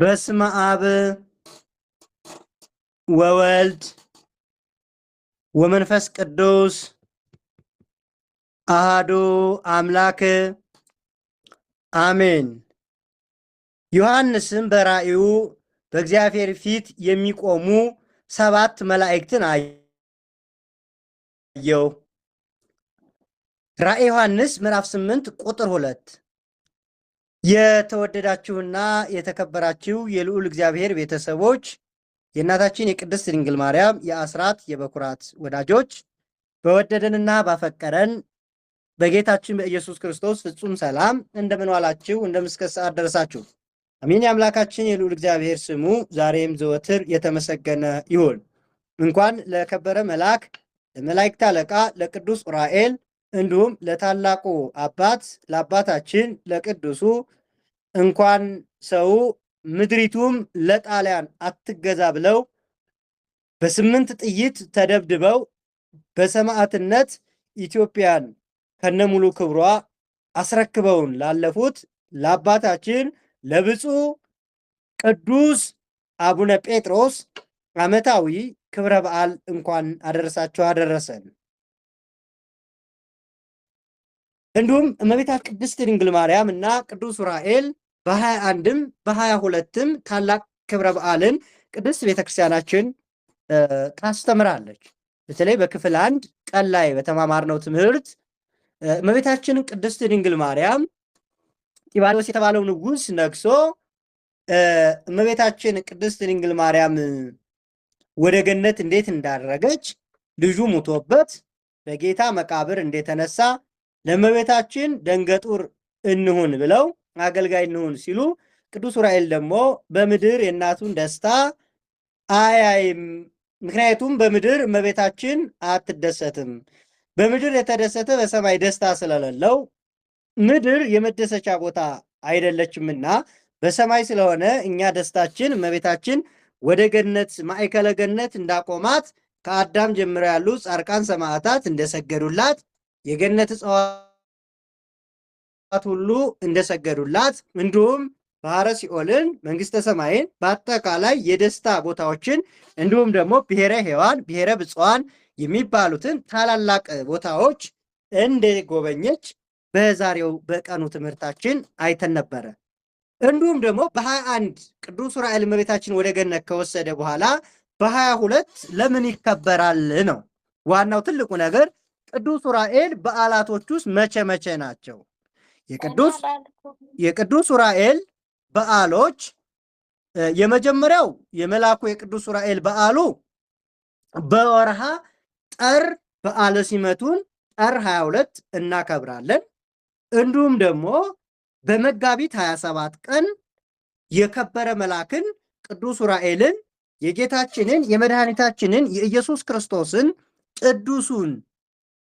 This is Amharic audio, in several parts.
በስመ አብ ወወልድ ወመንፈስ ቅዱስ አሐዱ አምላክ አሜን። ዮሐንስም በራእዩ በእግዚአብሔር ፊት የሚቆሙ 7 መላእክትን አየው። ራእየ ዮሐንስ ምዕራፍ 8 ቁጥር 2። የተወደዳችሁና የተከበራችሁ የልዑል እግዚአብሔር ቤተሰቦች፣ የእናታችን የቅድስት ድንግል ማርያም የአስራት የበኩራት ወዳጆች፣ በወደደንና ባፈቀረን በጌታችን በኢየሱስ ክርስቶስ ፍጹም ሰላም እንደምን ዋላችሁ? እንደምን እስከ ሰዓት ደረሳችሁ? አሜን። የአምላካችን የልዑል እግዚአብሔር ስሙ ዛሬም ዘወትር የተመሰገነ ይሁን። እንኳን ለከበረ መልአክ ለመላእክት አለቃ ለቅዱስ ዑራኤል እንዲሁም ለታላቁ አባት ለአባታችን ለቅዱሱ እንኳን ሰው ምድሪቱም ለጣሊያን አትገዛ ብለው በ8 ጥይት ተደብድበው በሰማዕትነት ኢትዮጵያን ከነሙሉ ክብሯ አስረክበውን ላለፉት ለአባታችን ለብፁዕ ቅዱስ አቡነ ጴጥሮስ ዓመታዊ ክብረ በዓል እንኳን አደረሳችሁ አደረሰን። እንዲሁም እመቤታችን ቅድስት ድንግል ማርያም እና ቅዱስ ዑራኤል በ21ም በ22ም ታላቅ ክብረ በዓልን ቅድስት ቤተክርስቲያናችን ታስተምራለች። በተለይ በክፍል 1 ቀን ላይ በተማማርነው ትምህርት እመቤታችን ቅድስት ድንግል ማርያም ጢባሪዎስ የተባለው ንጉሥ ነግሶ እመቤታችን ቅድስት ድንግል ማርያም ወደ ገነት እንዴት እንዳደረገች ልጁ ሙቶበት በጌታ መቃብር እንደተነሳ ለእመቤታችን ደንገጡር እንሁን ብለው አገልጋይ እንሁን ሲሉ ቅዱስ ዑራኤል ደግሞ በምድር የእናቱን ደስታ አያይም። ምክንያቱም በምድር እመቤታችን አትደሰትም። በምድር የተደሰተ በሰማይ ደስታ ስለሌለው ምድር የመደሰቻ ቦታ አይደለችምና በሰማይ ስለሆነ እኛ ደስታችን እመቤታችን ወደ ገነት ማዕከለ ገነት እንዳቆማት ከአዳም ጀምሮ ያሉ ጻድቃን ሰማዕታት እንደሰገዱላት የገነት እጽዋት ሁሉ እንደሰገዱላት እንዲሁም ባሕረ ሲኦልን መንግሥተ ሰማይን በአጠቃላይ የደስታ ቦታዎችን እንዲሁም ደግሞ ብሔረ ሕያዋን ብሔረ ብፁዓን የሚባሉትን ታላላቅ ቦታዎች እንደጎበኘች በዛሬው በቀኑ ትምህርታችን አይተን ነበረ። እንዲሁም ደግሞ በ21 ቅዱስ ዑራኤል እመቤታችን ወደ ገነት ከወሰደ በኋላ በ22 ለምን ይከበራል ነው ዋናው ትልቁ ነገር። ቅዱስ ዑራኤል በዓላቶች ውስጥ መቼ መቼ ናቸው? የቅዱስ ዑራኤል በዓሎች የመጀመሪያው የመልአኩ የቅዱስ ዑራኤል በዓሉ በወርሃ ጠር በዓለ ሲመቱን ጠር 22 እናከብራለን። እንዲሁም ደግሞ በመጋቢት 27 ቀን የከበረ መልአክን ቅዱስ ዑራኤልን የጌታችንን የመድኃኒታችንን የኢየሱስ ክርስቶስን ቅዱሱን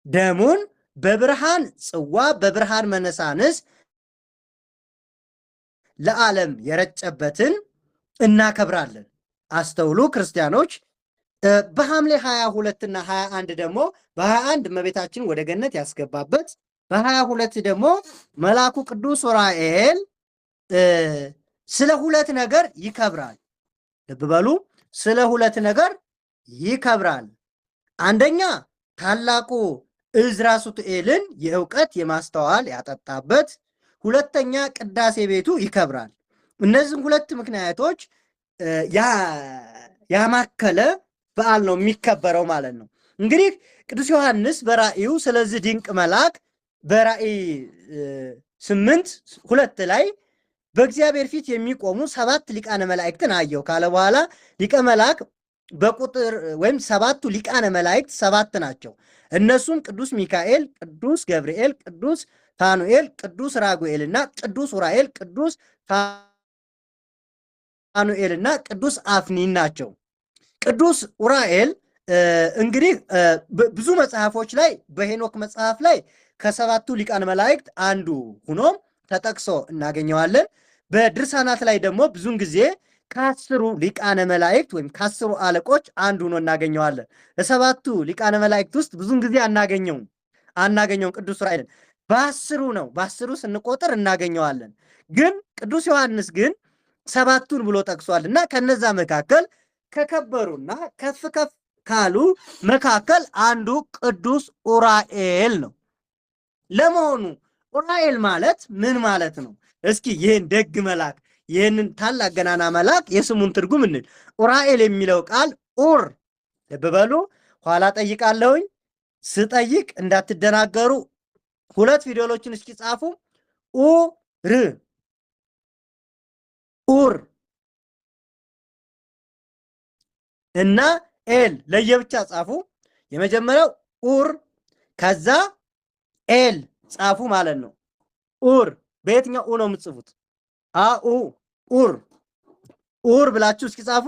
ደሙን በብርሃን ጽዋ በብርሃን መነሳንስ ለዓለም የረጨበትን እናከብራለን። አስተውሉ ክርስቲያኖች። በሐምሌ 22 እና 21 ደግሞ በ21 እመቤታችን ወደ ገነት ያስገባበት፣ በ22 ደግሞ መልአኩ ቅዱስ ዑራኤል ስለ 2 ነገር ይከብራል። ልብ በሉ፣ ስለ 2 ነገር ይከብራል። አንደኛ ታላቁ ዕዝራ ሱቱኤልን የእውቀት የማስተዋል ያጠጣበት፣ ሁለተኛ ቅዳሴ ቤቱ ይከብራል። እነዚህም 2 ምክንያቶች ያማከለ በዓል ነው የሚከበረው ማለት ነው። እንግዲህ ቅዱስ ዮሐንስ በራእዩ ስለዚህ ድንቅ መልአክ በራእይ 8:2 ላይ በእግዚአብሔር ፊት የሚቆሙ 7 ሊቃነ መላእክትን አየው ካለ በኋላ ሊቀ መልአክ በቁጥር ወይም 7ቱ ሊቃነ መላእክት 7 ናቸው። እነሱም ቅዱስ ሚካኤል፣ ቅዱስ ገብርኤል፣ ቅዱስ ፋኑኤል፣ ቅዱስ ራጉኤልና ቅዱስ ዑራኤል፣ ቅዱስ ፋኑኤልና ቅዱስ አፍኒን ናቸው። ቅዱስ ዑራኤል እንግዲህ ብዙ መጽሐፎች ላይ በሄኖክ መጽሐፍ ላይ ከ7ቱ ሊቃነ መላእክት አንዱ ሆኖ ተጠቅሶ እናገኘዋለን። በድርሳናት ላይ ደግሞ ብዙን ጊዜ ከ10 ሊቃነ መላእክት ወይም ከ10 አለቆች አንዱ ሆኖ እናገኘዋለን። ለ7ቱ ሊቃነ መላእክት ውስጥ ብዙን ጊዜ አናገኘውም ቅዱስ ዑራኤልን በ10 ነው። በ10 ስንቆጥር እናገኘዋለን። ግን ቅዱስ ዮሐንስ ግን 7ቱን ብሎ ጠቅሷልና ከነዛ መካከል ከከበሩና ከፍ ከፍ ካሉ መካከል አንዱ ቅዱስ ኡራኤል ነው። ለመሆኑ ኡራኤል ማለት ምን ማለት ነው? እስኪ ይህን ደግ መልአክ ይህንን ታላቅ ገናና መልአክ የስሙን ትርጉም እንል። ኡራኤል የሚለው ቃል ኡር፣ ልብ በሉ፣ ኋላ ጠይቃለሁኝ። ስጠይቅ እንዳትደናገሩ 2 ፊደሎችን እስኪ ጻፉ። ኡር ኡር እና ኤል ለየብቻ ጻፉ። የመጀመሪያው ኡር ከዛ ኤል ጻፉ ማለት ነው። ኡር በየትኛው ኡ ነው የምትጽፉት? አኡ ኡር ኡር ብላችሁ እስኪ ጻፉ።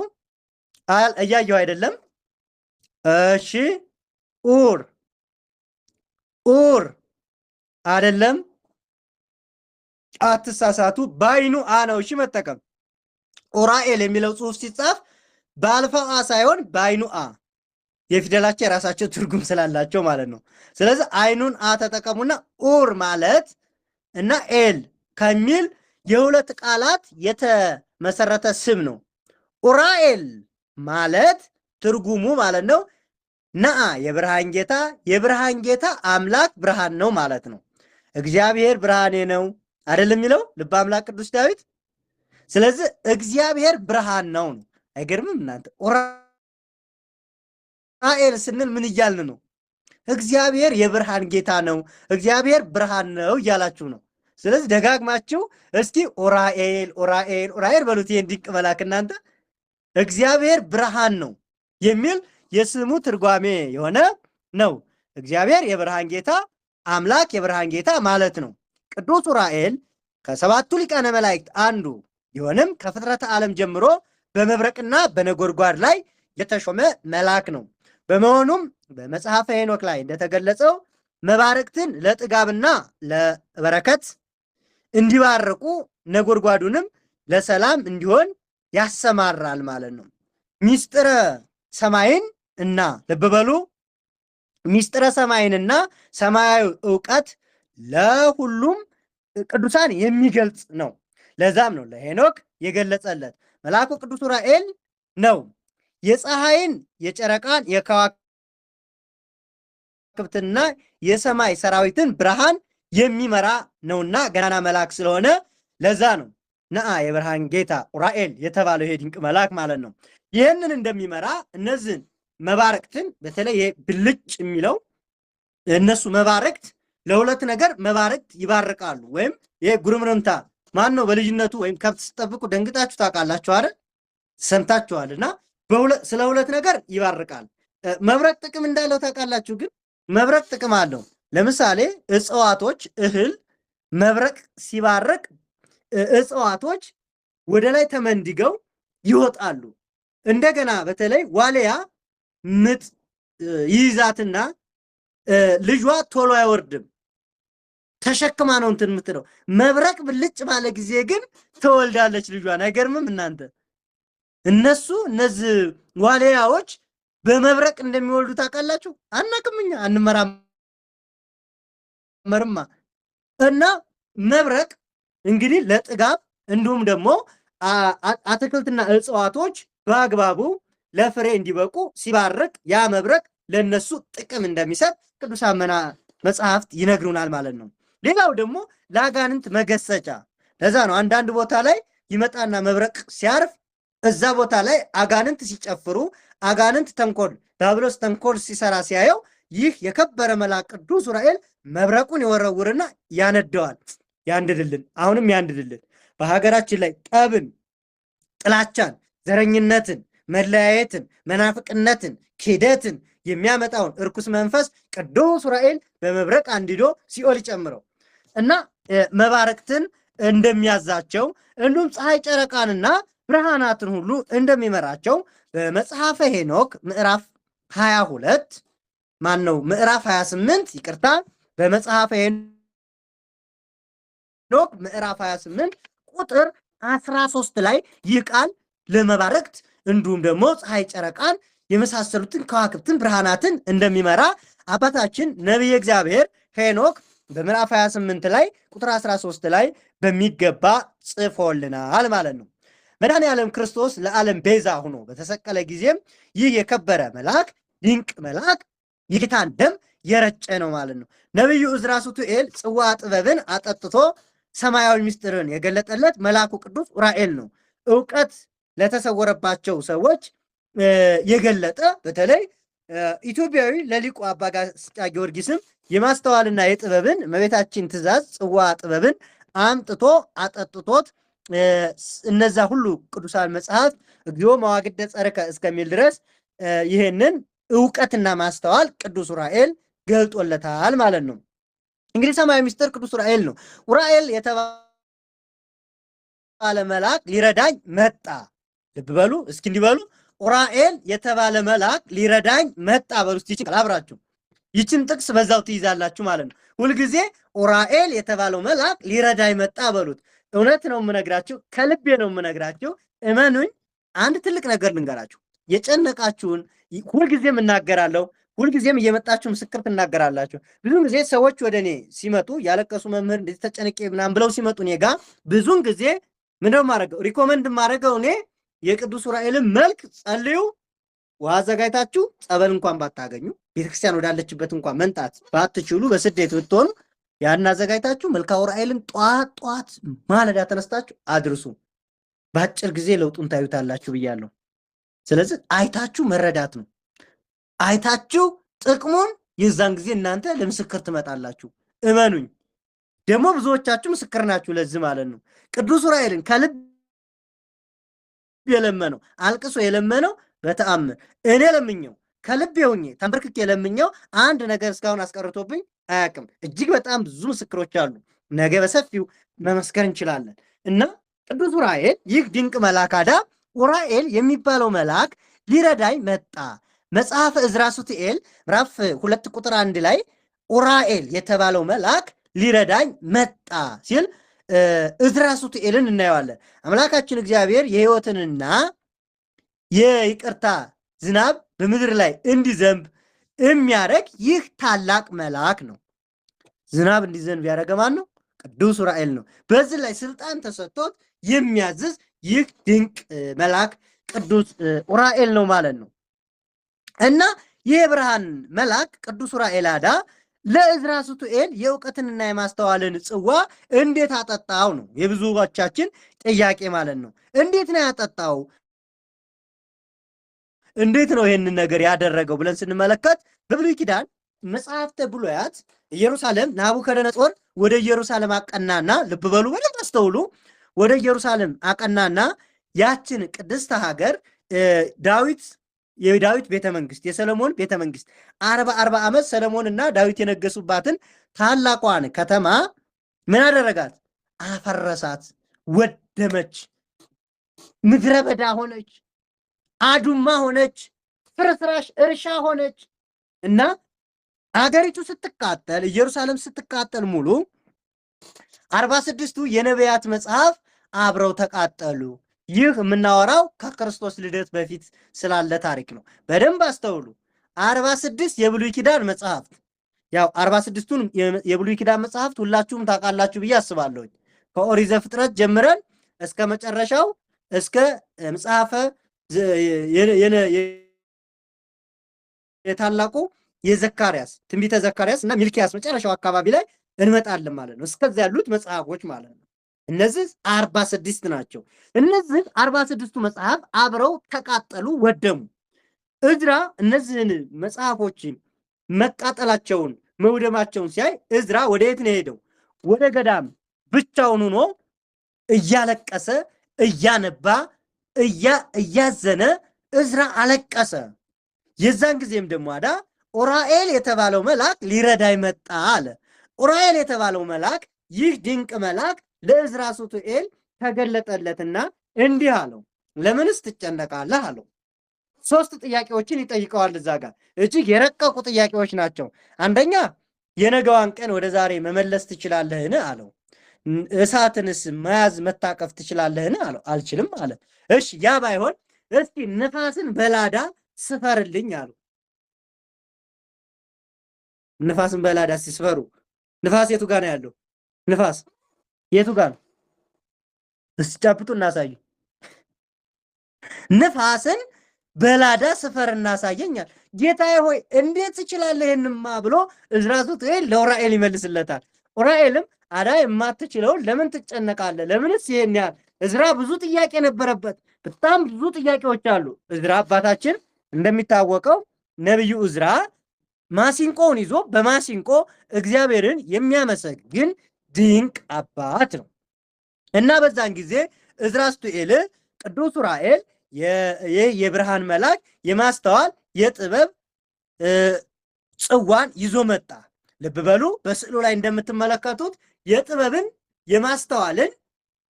እያየው አይደለም። እሺ ኡር ኡር አይደለም፣ አትሳሳቱ። ባይኑ አ ነው እሺ መጠቀም። ኡራኤል የሚለው ጽሑፍ ሲጻፍ በአልፋው አ ሳይሆን በአይኑ አ፣ የፊደላቸው የራሳቸው ትርጉም ስላላቸው ማለት ነው። ስለዚህ አይኑን አ ተጠቀሙና ኡር ማለት እና ኤል ከሚል የሁለት ቃላት የተመሰረተ ስም ነው። ኡራኤል ማለት ትርጉሙ ማለት ነው ነአ የብርሃን ጌታ፣ የብርሃን ጌታ አምላክ ብርሃን ነው ማለት ነው። እግዚአብሔር ብርሃኔ ነው አይደለም የሚለው ልበ አምላክ ቅዱስ ዳዊት። ስለዚህ እግዚአብሔር ብርሃን ነው። አይገርምም እናንተ? ኡራኤል ስንል ምን እያልን ነው? እግዚአብሔር የብርሃን ጌታ ነው፣ እግዚአብሔር ብርሃን ነው እያላችሁ ነው። ስለዚህ ደጋግማችሁ እስኪ ኡራኤል ኡራኤል ኡራኤል በሉት። ይሄን ድንቅ መልአክ እናንተ እግዚአብሔር ብርሃን ነው የሚል የስሙ ትርጓሜ የሆነ ነው። እግዚአብሔር የብርሃን ጌታ አምላክ የብርሃን ጌታ ማለት ነው። ቅዱስ ኡራኤል ከ7ቱ ሊቃነ መላእክት አንዱ ቢሆንም ከፍጥረተ ዓለም ጀምሮ በመብረቅና በነጎድጓድ ላይ የተሾመ መልአክ ነው። በመሆኑም በመጽሐፈ ሄኖክ ላይ እንደተገለጸው መባረቅትን ለጥጋብና ለበረከት እንዲባርቁ ነጎድጓዱንም ለሰላም እንዲሆን ያሰማራል ማለት ነው። ሚስጥረ ሰማይን እና ልብ በሉ፣ ሚስጥረ ሰማይንና ሰማያዊ ዕውቀት ለሁሉም ቅዱሳን የሚገልጽ ነው። ለዛም ነው ለሄኖክ የገለጸለት መልአኩ ቅዱስ ኡራኤል ነው። የፀሐይን፣ የጨረቃን፣ የከዋክብትና የሰማይ ሰራዊትን ብርሃን የሚመራ ነውና ገናና መልአክ ስለሆነ ለዛ ነው ነአ የብርሃን ጌታ ኡራኤል የተባለው ይሄ ድንቅ መልአክ ማለት ነው። ይህንን እንደሚመራ እነዚህን መባረቅትን በተለይ ብልጭ የሚለው እነሱ መባረቅት ለሁለት ነገር መባረቅት ይባርቃሉ። ወይም ይሄ ጉርምርምታ ማን ነው? በልጅነቱ ወይም ከብት ስጠብቁ ደንግጣችሁ ታውቃላችሁ አይደል? ሰምታችኋልና ስለ ሁለት ነገር ይባርቃል። መብረቅ ጥቅም እንዳለው ታውቃላችሁ። ግን መብረቅ ጥቅም አለው። ለምሳሌ እጽዋቶች፣ እህል መብረቅ ሲባርቅ እጽዋቶች ወደ ላይ ተመንድገው ይወጣሉ። እንደገና በተለይ ዋልያ ምጥ ይይዛትና ልጇ ቶሎ አይወርድም፣ ተሸክማ ነው እንትን የምትለው። መብረቅ ብልጭ ባለ ጊዜ ግን ትወልዳለች ልጇን። አይገርምም እናንተ? እነዚህ ዋልያዎች በመብረቅ እንደሚወልዱ ታውቃላችሁ? አናውቅም፣ እኛ አንመራመርማ። እና መብረቅ እንግዲህ ለጥጋብ እንዲሁም ደግሞ አትክልትና እጽዋቶች በአግባቡ ለፍሬ እንዲበቁ ሲባርቅ ያ መብረቅ ለነሱ ጥቅም እንደሚሰጥ ቅዱሳን መጽሐፍት ይነግሩናል ማለት ነው። ሌላው ደግሞ ለአጋንንት መገሰጫ። ለዛ ነው አንዳንድ ቦታ ላይ ይመጣና መብረቅ ሲያርፍ እዛ ቦታ ላይ አጋንንት ሲጨፍሩ፣ አጋንንት ተንኮል ዲያብሎስ ተንኮል ሲሰራ ሲያየው ይህ የከበረ መልአክ ቅዱስ ኡራኤል መብረቁን ይወረውርና ያነደዋል። ያንድድልን፣ አሁንም ያንድድልን። በሀገራችን ላይ ጠብን፣ ጥላቻን፣ ዘረኝነትን፣ መለያየትን፣ መናፍቅነትን፣ ክህደትን የሚያመጣውን እርኩስ መንፈስ ቅዱስ ኡራኤል በመብረቅ አንድዶ ሲኦል ይጨምረው እና መባረቅትን እንደሚያዛቸው እንዲሁም ፀሐይ ጨረቃንና ብርሃናትን ሁሉ እንደሚመራቸው በመጽሐፈ ሄኖክ ምዕራፍ 22 ምዕራፍ 28 ይቅርታ፣ በመጽሐፈ ሄኖክ ምዕራፍ 28 ቁጥር 13 ላይ ይህ ቃል ለመባረክት እንዲሁም ደግሞ ፀሐይ ጨረቃን የመሳሰሉትን ከዋክብትን ብርሃናትን እንደሚመራ አባታችን ነቢየ እግዚአብሔር ሄኖክ በምዕራፍ 28 ላይ ቁጥር 13 ላይ በሚገባ ጽፎልናል ማለት ነው። መድኃኔዓለም ክርስቶስ ለዓለም ቤዛ ሆኖ በተሰቀለ ጊዜም ይህ የከበረ መልአክ ድንቅ መልአክ የጌታን ደም የረጨ ነው ማለት ነው። ነቢዩ ዕዝራ ሱቱኤል ጽዋ ጥበብን አጠጥቶ ሰማያዊ ምስጢርን የገለጠለት መልአኩ ቅዱስ ዑራኤል ነው። እውቀት ለተሰወረባቸው ሰዎች የገለጠ በተለይ ኢትዮጵያዊ ለሊቁ አባ ጋስጫ ጊዮርጊስም የማስተዋልና የጥበብን እመቤታችን ትእዛዝ ጽዋ ጥበብን አምጥቶ አጠጥቶት እነዛ ሁሉ ቅዱሳን መጽሐፍ እግዚኦ መዋግደ ጸርከ እስከሚል ድረስ ይህንን እውቀትና ማስተዋል ቅዱስ ዑራኤል ገልጦለታል ማለት ነው። እንግዲህ ሰማያዊ ምስጢር ቅዱስ ዑራኤል ነው። ዑራኤል የተባለ መልአክ ሊረዳኝ መጣ። ልብ በሉ እስኪ እንዲበሉ ዑራኤል የተባለ መልአክ ሊረዳኝ መጣ በሉ እስቲ። ይችን አብራችሁ ይችን ጥቅስ በዛው ትይዛላችሁ ማለት ነው። ሁልጊዜ ዑራኤል የተባለው መልአክ ሊረዳኝ መጣ በሉት። እውነት ነው የምነግራችሁ፣ ከልቤ ነው የምነግራችሁ። እመኑኝ። አንድ ትልቅ ነገር ልንገራችሁ። የጨነቃችሁን ሁልጊዜም እናገራለሁ። ሁልጊዜም እየመጣችሁ ምስክር ትናገራላችሁ። ብዙን ጊዜ ሰዎች ወደ እኔ ሲመጡ ያለቀሱ መምህር እንደዚህ ተጨንቄ ምናምን ብለው ሲመጡ እኔ ጋ ብዙን ጊዜ ምንድነው ማድረገው? ሪኮመንድ ማድረገው እኔ የቅዱስ ዑራኤልን መልክ ጸልዩ፣ ውሃ አዘጋጅታችሁ ጸበል እንኳን ባታገኙ ቤተክርስቲያን ወዳለችበት እንኳን መንጣት ባትችሉ በስደት ብትሆኑ ያን አዘጋጅታችሁ መልካ ዑራኤልን ጧት ጧት ማለዳ ተነስታችሁ አድርሱ። በአጭር ጊዜ ለውጡን ታዩታላችሁ ብያለሁ። ስለዚህ አይታችሁ መረዳት ነው። አይታችሁ ጥቅሙን የዛን ጊዜ እናንተ ለምስክር ትመጣላችሁ። እመኑኝ። ደግሞ ብዙዎቻችሁ ምስክር ናችሁ ለዚህ ማለት ነው። ቅዱስ ዑራኤልን ከልብ የለመነው አልቅሶ የለመነው በተአምር እኔ ለምኘው ከልብ ሆኜ ተንበርክኬ የለምኘው አንድ ነገር እስካሁን አስቀርቶብኝ አያውቅም። እጅግ በጣም ብዙ ምስክሮች አሉ። ነገ በሰፊው መመስከር እንችላለን። እና ቅዱስ ዑራኤል ይህ ድንቅ መልአክ አዳ ዑራኤል የሚባለው መልአክ ሊረዳኝ መጣ። መጽሐፈ ዕዝራ ሱቱኤል ምዕራፍ 2 ቁጥር 1 ላይ ዑራኤል የተባለው መልአክ ሊረዳኝ መጣ ሲል ዕዝራ ሱቱኤልን እናየዋለን። አምላካችን እግዚአብሔር የሕይወትንና የይቅርታ ዝናብ በምድር ላይ እንዲዘንብ የሚያደርግ ይህ ታላቅ መልአክ ነው። ዝናብ እንዲዘንብ ያደረገ ማን ነው? ቅዱስ ዑራኤል ነው። በዚህ ላይ ስልጣን ተሰጥቶት የሚያዝዝ ይህ ድንቅ መልአክ ቅዱስ ዑራኤል ነው ማለት ነው። እና ይህ የብርሃን መልአክ ቅዱስ ዑራኤል አዳ ለዕዝራ ሱቱኤል የእውቀትንና የማስተዋልን ጽዋ እንዴት አጠጣው ነው የብዙዎቻችን ጥያቄ ማለት ነው። እንዴት ነው ያጠጣው? እንዴት ነው ይህንን ነገር ያደረገው ብለን ስንመለከት በብሉይ ኪዳን መጽሐፍተ ብሉያት ኢየሩሳሌም ናቡከደነጾር ወደ ኢየሩሳሌም አቀናና፣ ልብ በሉ በደንብ አስተውሉ፣ ወደ ኢየሩሳሌም አቀናና ያችን ቅድስት ሀገር የዳዊት ቤተመንግስት የሰለሞን ቤተመንግስት 40 ዓመት ሰለሞንና ዳዊት የነገሱባትን ታላቋን ከተማ ምን አደረጋት? አፈረሳት፣ ወደመች፣ ምድረ በዳ ሆነች፣ አዱማ ሆነች፣ ፍርስራሽ እርሻ ሆነች። እና አገሪቱ ስትቃጠል ኢየሩሳሌም ስትቃጠል ሙሉ 46ቱ የነቢያት መጽሐፍ አብረው ተቃጠሉ። ይህ የምናወራው ከክርስቶስ ልደት በፊት ስላለ ታሪክ ነው። በደንብ አስተውሉ። 46 የብሉይ ኪዳን መጽሐፍት፣ ያው 46ቱን የብሉይ ኪዳን መጽሐፍት ሁላችሁም ታውቃላችሁ ብዬ አስባለሁ። ከኦሪት ዘፍጥረት ጀምረን እስከ መጨረሻው እስከ መጽሐፈ የታላቁ የዘካርያስ ትንቢተ ዘካርያስ እና ሚልኪያስ መጨረሻው አካባቢ ላይ እንመጣለን ማለት ነው። እስከዚያ ያሉት መጽሐፎች ማለት ነው። እነዚህ 46 ናቸው። እነዚህ 46ቱ መጽሐፍ አብረው ተቃጠሉ፣ ወደሙ። ዕዝራ እነዚህን መጽሐፎች መቃጠላቸውን መውደማቸውን ሲያይ ዕዝራ ወደ የት ነው ሄደው? ወደ ገዳም ብቻውን ሆኖ እያለቀሰ እያነባ እያዘነ ዕዝራ አለቀሰ። የዛን ጊዜም ደግሞ አዳ ዑራኤል የተባለው መልአክ ሊረዳኝ መጣ አለ። ዑራኤል የተባለው መልአክ ይህ ድንቅ መልአክ ለዕዝራ ሱቱኤል ተገለጠለትና እንዲህ አለው፣ ለምንስ ትጨነቃለህ አለው። 3 ጥያቄዎችን ይጠይቀዋል። እዛ ጋር እጅግ የረቀቁ ጥያቄዎች ናቸው። አንደኛ የነገዋን ቀን ወደ ዛሬ መመለስ ትችላለህን አለው። እሳትንስ መያዝ መታቀፍ ትችላለህን አለው። አልችልም አለ። እሺ ያ ባይሆን እስኪ ንፋስን በላዳ ስፈርልኝ አለው። ንፋስን በላዳ ሲስፈሩ ንፋስ የቱ ጋር ነው ያለው? ንፋስ የቱ ጋር ነው? እስቲ ጨብጡ እናሳዩ። ንፋስን በላዳ ስፈርና አሳየኛል። ጌታዬ ሆይ እንዴት ትችላለህ ይህንማ ብሎ ዕዝራ ሱቱኤል ለኡራኤል ይመልስለታል። ኡራኤልም አዳ የማትችለውን ለምን ትጨነቃለህ? ለምንስ ይሄን ያህል? ዕዝራ ብዙ ጥያቄ ነበረበት። በጣም ብዙ ጥያቄዎች አሉ። ዕዝራ አባታችን እንደሚታወቀው ነቢዩ ዕዝራ ማሲንቆውን ይዞ በማሲንቆ እግዚአብሔርን የሚያመሰግን ድንቅ አባት ነው እና በዛን ጊዜ ዕዝራ ሱቱኤል ቅዱስ ኡራኤል የብርሃን መልአክ የማስተዋል የጥበብ ጽዋን ይዞ መጣ። ልብ በሉ፣ በስዕሉ ላይ እንደምትመለከቱት የጥበብን የማስተዋልን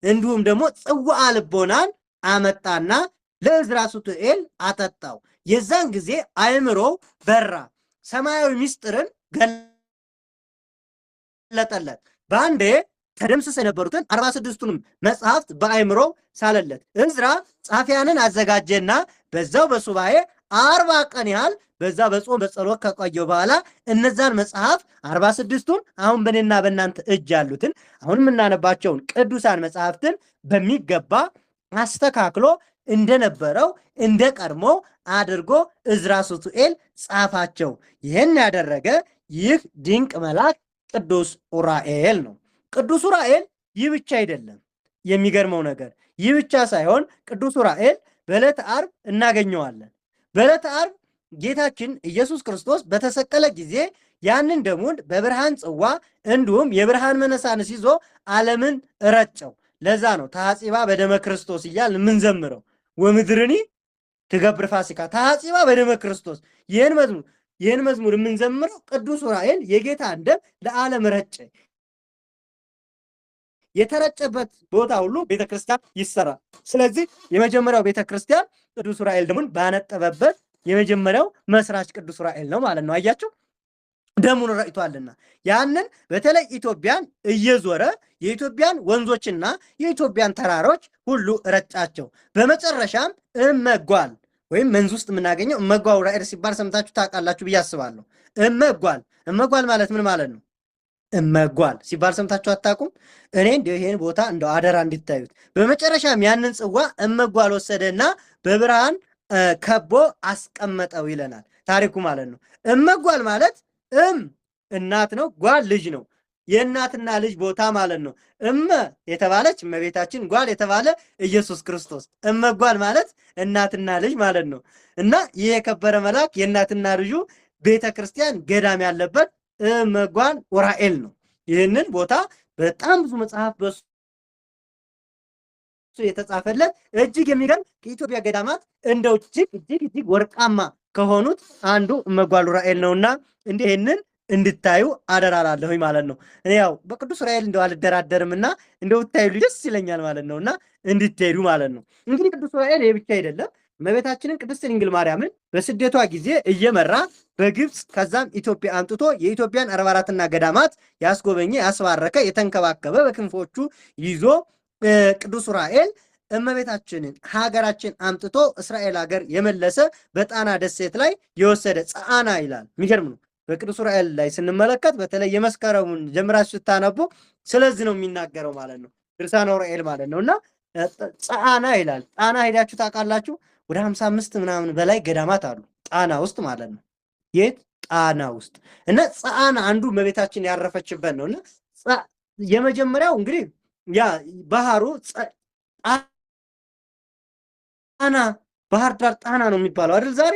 እንዲሁም ደግሞ ጽዋ ልቦናን አመጣና ለዕዝራ ሱቱኤል አጠጣው። የዛን ጊዜ አእምሮው በራ፣ ሰማያዊ ምስጢርን ገለጠለት። በአንዴ ተደምስሰው የነበሩትን 46ቱንም መጽሐፍት በአእምሮው ሳለለት። ዕዝራ ጻፊያንን አዘጋጀና በዛው በሱባኤ 40 ቀን ያህል በዛ በጾም በጸሎት ከቆየው በኋላ እነዛን መጽሐፍ 46ቱን አሁን በእኔና በእናንተ እጅ ያሉትን አሁን የምናነባቸውን ቅዱሳን መጽሐፍትን በሚገባ አስተካክሎ እንደነበረው እንደ ቀድሞ አድርጎ ዕዝራ ሱቱኤል ጻፋቸው። ይህን ያደረገ ይህ ድንቅ መልአክ ቅዱስ ኡራኤል ነው። ቅዱስ ኡራኤል ይህ ብቻ አይደለም። የሚገርመው ነገር ይህ ብቻ ሳይሆን ቅዱስ ኡራኤል በዕለተ ዓርብ እናገኘዋለን። በዕለተ ዓርብ ጌታችን ኢየሱስ ክርስቶስ በተሰቀለ ጊዜ ያንን ደሙን በብርሃን ጽዋ እንዲሁም የብርሃን መነሳንስ ይዞ ዓለምን ረጨው። ለዛ ነው ተሐጺባ በደመ ክርስቶስ እያልን የምንዘምረው። ወምድርኒ ትገብር ፋሲካ ተሐጺባ በደመ ክርስቶስ። ይህን መዝሙር የምንዘምረው ቅዱስ ኡራኤል የጌታን ደም ለዓለም ረጨ። የተረጨበት ቦታ ሁሉ ቤተክርስቲያን ይሰራል። ስለዚህ የመጀመሪያው ቤተክርስቲያን ቅዱስ ኡራኤል ደሙን ባነጠበበት የመጀመሪያው መስራች ቅዱስ ኡራኤል ነው ማለት ነው። አያችሁ፣ ደሙን ረጭቷልና ያንን በተለይ ኢትዮጵያን እየዞረ የኢትዮጵያን ወንዞችና የኢትዮጵያን ተራሮች ሁሉ ረጫቸው። በመጨረሻም እመጓል ወይም መንዝ ውስጥ የምናገኘው እመጓል ኡራኤል ሲባል ሰምታችሁ ታውቃላችሁ ብዬ አስባለሁ። እመጓል ማለት ምን ማለት ነው? እመጓል ሲባል ሰምታችሁ አታውቁም? እኔ እንደው ይሄን ቦታ እንደው አደራ እንዲታዩት። በመጨረሻም ያንን ጽዋ እመጓል ወሰደና በብርሃን ከቦ አስቀመጠው ይለናል ታሪኩ ማለት ነው። እመጓል ማለት እናት ነው፣ ጓል ልጅ ነው። የእናትና ልጅ ቦታ ማለት ነው። የተባለች እመቤታችን፣ ጓል የተባለ ኢየሱስ ክርስቶስ። እመጓል ማለት እናትና ልጅ ማለት ነው። እና ይህ የከበረ መልአክ የእናትና ልጁ ቤተ ክርስቲያን ገዳም ያለበት እመጓል ኡራኤል ነው። ይህንን ቦታ በጣም ብዙ መጽሐፍ በሱ የተጻፈለት እጅግ የሚገርም ከኢትዮጵያ ገዳማት እንደው እጅግ ወርቃማ ከሆኑት አንዱ እመጓል ኡራኤል ነውና እንዲህ ይህንን እንድታዩ አደራላለሁኝ ማለት ነው። እኔ ያው በቅዱስ ኡራኤል እንደው አልደራደርምና እንደው ብታዩ ደስ ይለኛል ማለት ነውና እንድትሄዱ ማለት ነው። እንግዲህ ቅዱስ ኡራኤል ይሄ ብቻ አይደለም። እመቤታችንን ቅድስት ድንግል ማርያምን በስደቷ ጊዜ እየመራ በግብፅ ከዛም ኢትዮጵያ አምጥቶ የኢትዮጵያን 44ና ገዳማት ያስጎበኘ፣ ያስባረከ፣ የተንከባከበ በክንፎቹ ይዞ ቅዱስ ኡራኤል እመቤታችንን ሀገራችን አምጥቶ እስራኤል ሀገር የመለሰ በጣና ደሴት ላይ የወሰደ ጸአና ይላል። የሚገርም ነው። በቅዱስ ኡራኤል ላይ ስንመለከት በተለይ የመስከረሙን ጀምራችሁ ስታነቡ ስለዚህ ነው የሚናገረው ማለት ነው። ድርሳነ ኡራኤል ማለት ነው። እና ጸአና ይላል። ጣና ሄዳችሁ ታውቃላችሁ? ወደ 55 ምናምን በላይ ገዳማት አሉ ጣና ውስጥ ማለት ነው። የት? ጣና ውስጥ። እና ጸአና አንዱ እመቤታችን ያረፈችበት ነው። እና የመጀመሪያው እንግዲህ ያ ባህሩ ጣና፣ ባህር ዳር ጣና ነው የሚባለው አይደል? ዛሬ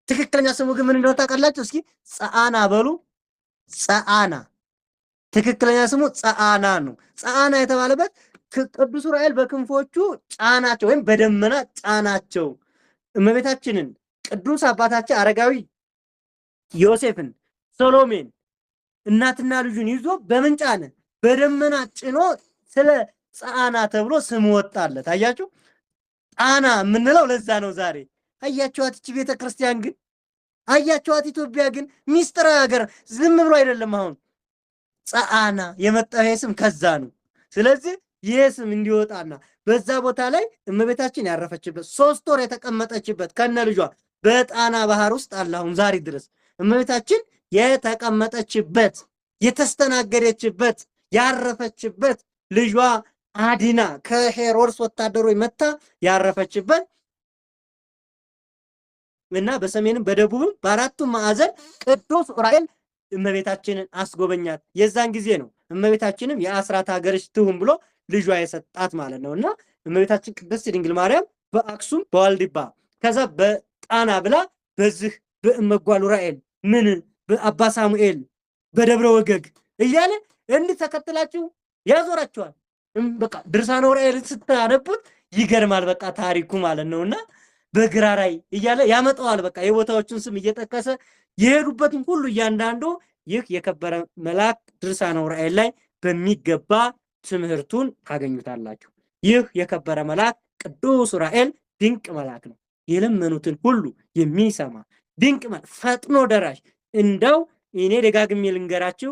ትክክለኛ ስሙ ግን ምን እንደሆነ ታውቃላችሁ? እስኪ ጸአና በሉ። ጸአና ትክክለኛ ስሙ ጸአና ነው። ጸአና የተባለበት ቅዱስ ኡራኤል በክንፎቹ ጫናቸው ወይም በደመና ጫናቸው። እመቤታችንን ቅዱስ አባታችን አረጋዊ ዮሴፍን፣ ሰሎሜን እናትና ልጁን ይዞ በምን ጫነ? በደመና ጭኖ ስለ ጸአና ተብሎ ስም ወጣለት። አያችሁ፣ ጣና የምንለው ለዛ ነው ዛሬ። አያችኋት እቺ ቤተ ክርስቲያን ግን፣ አያችኋት ኢትዮጵያ ግን ሚስጥራዊ ሀገር ዝም ብሎ አይደለም። አሁን ጸአና የመጣው ይሄ ስም ከዛ ነው። ስለዚህ ይሄ ስም እንዲወጣና በዛ ቦታ ላይ እመቤታችን ያረፈችበት 3 ወር የተቀመጠችበት ከነ ልጇ በጣና ባህር ውስጥ አለ። አሁን ዛሬ ድረስ እመቤታችን የተቀመጠችበት፣ የተስተናገደችበት፣ ያረፈችበት ልጇ አዲና ከሄሮድስ ወታደሮች መታ ያረፈችበት እና በሰሜንም በደቡብም በአራቱም ማዕዘን ቅዱስ ዑራኤል እመቤታችንን አስጎበኛት። የዛን ጊዜ ነው እመቤታችንም የአስራት ሀገርሽ ትሁን ብሎ ልጇ የሰጣት ማለት ነው። እና እመቤታችን ቅድስት ድንግል ማርያም በአክሱም በዋልድባ ከዛ በጣና ብላ በዚህ በእመጓል ዑራኤል ምን በአባ ሳሙኤል በደብረ ወገግ እያለ እንዲህ ተከትላችሁ ያዞራችኋል። በቃ ድርሳነ ዑራኤልን ስታነቡት ይገርማል። በቃ ታሪኩ ማለት ነውና በግራራይ እያለ ያመጣዋል። በቃ የቦታዎቹን ስም እየጠቀሰ የሄዱበትን ሁሉ እያንዳንዱ ይህ የከበረ መልአክ ድርሳነ ዑራኤል ላይ በሚገባ ትምህርቱን ታገኙታላችሁ። ይህ የከበረ መልአክ ቅዱስ ዑራኤል ድንቅ መልአክ ነው። የለመኑትን ሁሉ የሚሰማ ድንቅ መልአክ፣ ፈጥኖ ደራሽ። እንደው እኔ ደጋግሜ ልንገራችሁ፣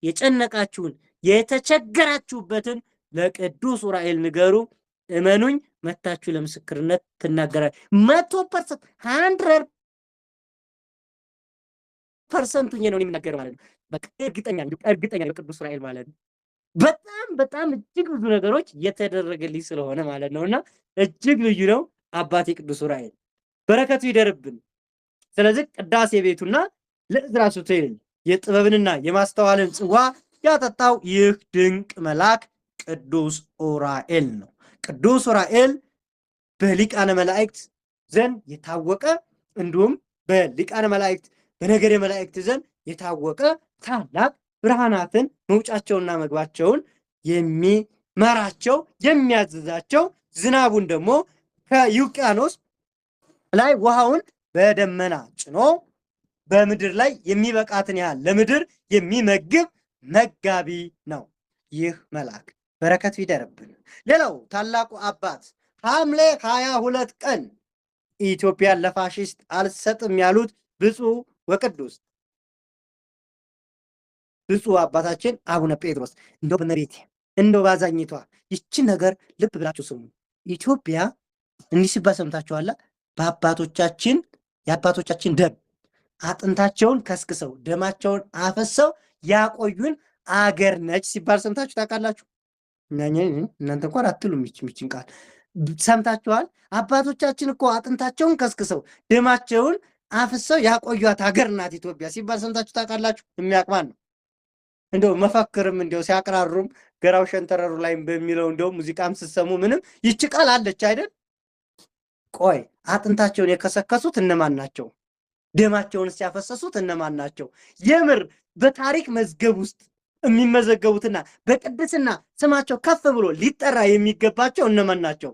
የጨነቃችሁን የተቸገራችሁበትን ለቅዱስ ዑራኤል ንገሩ። እመኑኝ፣ መታችሁ ለምስክርነት ትናገራል። 100% 100% ነው የሚናገር ማለት ነው። በቃ እርግጠኛ በቅዱስ ዑራኤል ማለት ነው። በጣም እጅግ ብዙ ነገሮች የተደረገልኝ ስለሆነ ማለት ነውና እጅግ ልዩ ነው አባቴ ቅዱስ ዑራኤል፣ በረከቱ ይደርብን። ስለዚህ ቅዳሴ ቤቱና ለዕዝራ ሱቱኤል የጥበብንና የማስተዋልን ጽዋ ያጠጣው ይህ ድንቅ መልአክ ቅዱስ ዑራኤል ነው። ቅዱስ ዑራኤል በሊቃነ መላእክት ዘንድ የታወቀ እንዲሁም በሊቃነ መላእክት በነገደ መላእክት ዘንድ የታወቀ ታላቅ ብርሃናትን መውጫቸውና መግባቸውን የሚመራቸው የሚያዝዛቸው፣ ዝናቡን ደግሞ ከውቅያኖስ ላይ ውሃውን በደመና ጭኖ በምድር ላይ የሚበቃትን ያህል ለምድር የሚመግብ መጋቢ ነው ይህ መልአክ። በረከቱ ይደርብን። ሌላው ታላቁ አባት ሐምሌ 22 ቀን ኢትዮጵያን ለፋሽስት አልሰጥም ያሉት ብፁዕ ወቅዱስ ብፁዕ አባታችን አቡነ ጴጥሮስ፣ እንደው በመሬት እንደው ባዛኝቷ ይችን ነገር ልብ ብላችሁ ስሙ። ኢትዮጵያ እንዲህ ሲባል ሰምታችኋላ? በአባቶቻችን የአባቶቻችን ደም አጥንታቸውን ከስክሰው ደማቸውን አፈሰው ያቆዩን አገር ነች ሲባል ሰምታችሁ ታውቃላችሁ? እናንተ እንኳን አትሉም። ሚችን ቃል ሰምታችኋል? አባቶቻችን እኮ አጥንታቸውን ከስክሰው ደማቸውን አፍሰው ያቆዩት ሀገር ናት ኢትዮጵያ ሲባል ሰምታችሁ ታውቃላችሁ? የሚያቅማን ነው። እንደው መፈክርም እንደው ሲያቀራሩም ገራው ሸንተረሩ ላይ በሚለው እንደው ሙዚቃም ስትሰሙ ምንም ይች ቃል አለች አይደል? ቆይ አጥንታቸውን የከሰከሱት እነማን ናቸው? ደማቸውን ሲያፈሰሱት እነማን ናቸው? የምር በታሪክ መዝገብ ውስጥ የሚመዘገቡትና በቅድስና ስማቸው ከፍ ብሎ ሊጠራ የሚገባቸው እነማን ናቸው?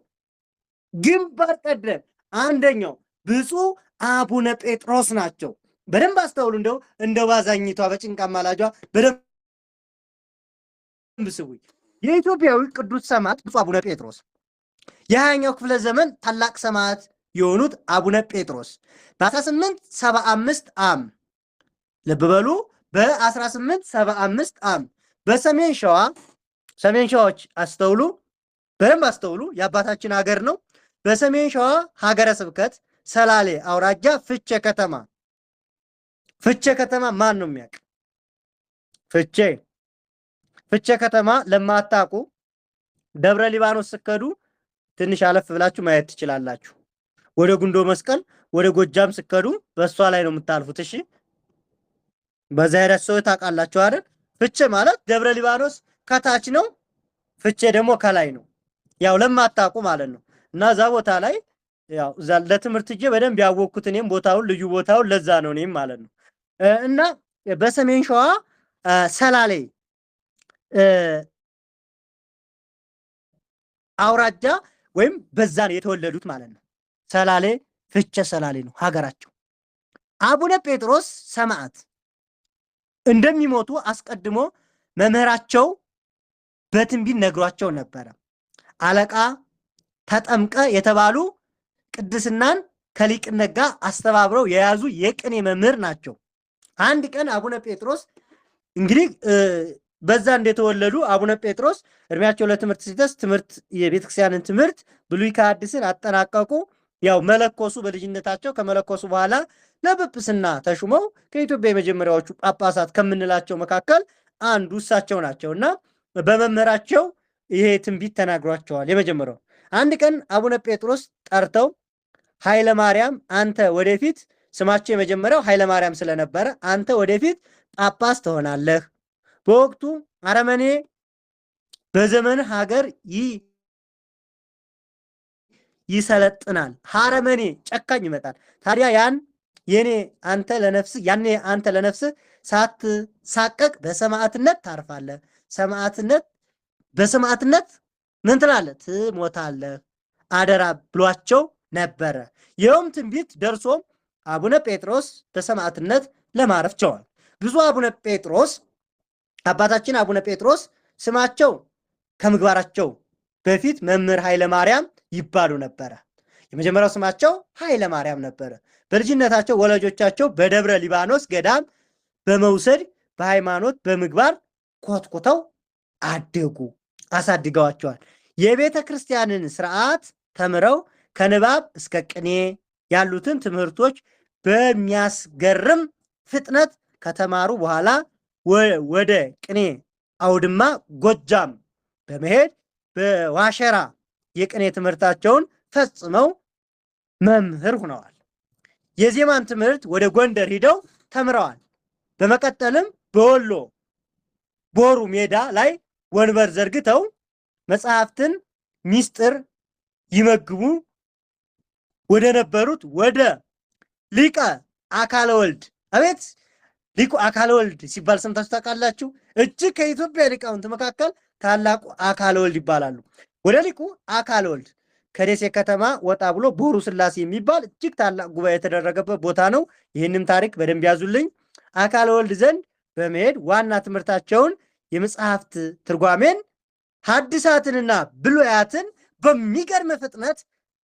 ግንባር ቀደም አንደኛው ብፁዕ አቡነ ጴጥሮስ ናቸው። በደንብ አስተውሉ። እንደ ባዛኝቷ በጭንቃ ማላጇ በደንብ ስውይ። የኢትዮጵያዊ ቅዱስ ሰማዕት ብፁዕ አቡነ ጴጥሮስ የ20ኛው ክፍለ ዘመን ታላቅ ሰማዕት የሆኑት አቡነ ጴጥሮስ በ1875 ዓ.ም ልብ በሉ፣ በ1875 ዓ.ም በሰሜን ሸዋ ሰሜን ሸዋዎች አስተውሉ፣ በደንብ አስተውሉ። የአባታችን ሀገር ነው። በሰሜን ሸዋ ሀገረ ስብከት ሰላሌ አውራጃ ፍቼ ከተማ ማን ነው የሚያውቅ? ፍቼ ከተማ ለማታውቁ ደብረ ሊባኖስ ስከዱ ትንሽ አለፍ ብላችሁ ማየት ትችላላችሁ። ወደ ጉንዶ መስቀል ወደ ጎጃም ስከዱ በእሷ ላይ ነው የምታልፉት። እሺ፣ በዛ ሄዳችሁ ሰው ታውቃላችሁ አይደል? ፍቼ ማለት ደብረ ሊባኖስ ከታች ነው፣ ፍቼ ደግሞ ከላይ ነው። ያው ለማታውቁ ማለት ነው። እና እዛ ቦታ ላይ ያው ለትምህርት እጄ በደንብ ያወቅኩት እኔም ቦታውን ልዩ ቦታውን ለዛ ነው እኔም ማለት ነው። እና በሰሜን ሸዋ ሰላሌ አውራጃ ወይም በዛ ነው የተወለዱት ማለት ነው። ሰላሌ ፍቼ ሰላሌ ነው ሀገራቸው። አቡነ ጴጥሮስ ሰማዕት እንደሚሞቱ አስቀድሞ መምህራቸው በትንቢት ነግሯቸው ነበረ። አለቃ ተጠምቀ የተባሉ ቅድስናን ከሊቅነት ጋር አስተባብረው የያዙ የቅኔ መምህር ናቸው። አንድ ቀን አቡነ ጴጥሮስ እንግዲህ በዛ እንደተወለዱ አቡነ ጴጥሮስ እድሜያቸው ለትምህርት ሲደርስ ትምህርት የቤተክርስቲያንን ትምህርት ብሉይ ከሐዲስን አጠናቀቁ። ያው መለኮሱ በልጅነታቸው ከመለኮሱ በኋላ ለጵጵስና ተሹመው ከኢትዮጵያ የመጀመሪያዎቹ ጳጳሳት ከምንላቸው መካከል አንዱ እሳቸው ናቸው እና በመምህራቸው ይሄ ትንቢት ተናግሯቸዋል። የመጀመሪያው አንድ ቀን አቡነ ጴጥሮስ ጠርተው ኃይለ ማርያም አንተ ወደፊት ስማቸው የመጀመሪያው ኃይለ ማርያም ስለነበረ አንተ ወደፊት ጳጳስ ትሆናለህ። በወቅቱ አረመኔ በዘመን ሀገር ይሰለጥናል። አረመኔ ጨካኝ ይመጣል። ታዲያ አንተ ለነፍስ ሳትሳቀቅ በሰማዕትነት ታርፋለህ። በሰማዕትነት ምን ትላለህ? ትሞታለህ አደራ ብሏቸው ነበረ። ይኸውም ትንቢት ደርሶም አቡነ ጴጥሮስ በሰማዕትነት ለማረፍ ችለዋል። ብፁዕ አቡነ ጴጥሮስ አባታችን አቡነ ጴጥሮስ ስማቸው ከምግባራቸው በፊት መምህር ኃይለ ማርያም ይባሉ ነበረ። የመጀመሪያው ስማቸው ኃይለ ማርያም ነበረ። በልጅነታቸው ወላጆቻቸው በደብረ ሊባኖስ ገዳም በመውሰድ በሃይማኖት በምግባር ኮትኩተው አሳድገዋቸዋል። የቤተ ክርስቲያንን ስርዓት ተምረው ከንባብ እስከ ቅኔ ያሉትን ትምህርቶች በሚያስገርም ፍጥነት ከተማሩ በኋላ ወደ ቅኔ አውድማ ጎጃም በመሄድ በዋሸራ የቅኔ ትምህርታቸውን ፈጽመው መምህር ሆነዋል። የዜማን ትምህርት ወደ ጎንደር ሂደው ተምረዋል። በመቀጠልም በወሎ ቦሩ ሜዳ ላይ ወንበር ዘርግተው መጽሐፍትን ሚስጥር ይመግቡ ወደ ነበሩት ወደ ሊቀ አካለ ወልድ አቤት ሊቁ አካለ ወልድ ሲባል ሰምታችሁ ታውቃላችሁ? እጅግ ከኢትዮጵያ ሊቃውንት መካከል ታላቁ አካለ ወልድ ይባላሉ። ወደ ሊቁ አካለ ወልድ ከደሴ ከተማ ወጣ ብሎ ቦሩ ስላሴ የሚባል እጅግ ታላቅ ጉባኤ የተደረገበት ቦታ ነው። ይህንም ታሪክ በደንብ ያዙልኝ። አካለ ወልድ ዘንድ በመሄድ ዋና ትምህርታቸውን የመጽሐፍት ትርጓሜን ሐዲሳትንና ብሉያትን በሚገርም ፍጥነት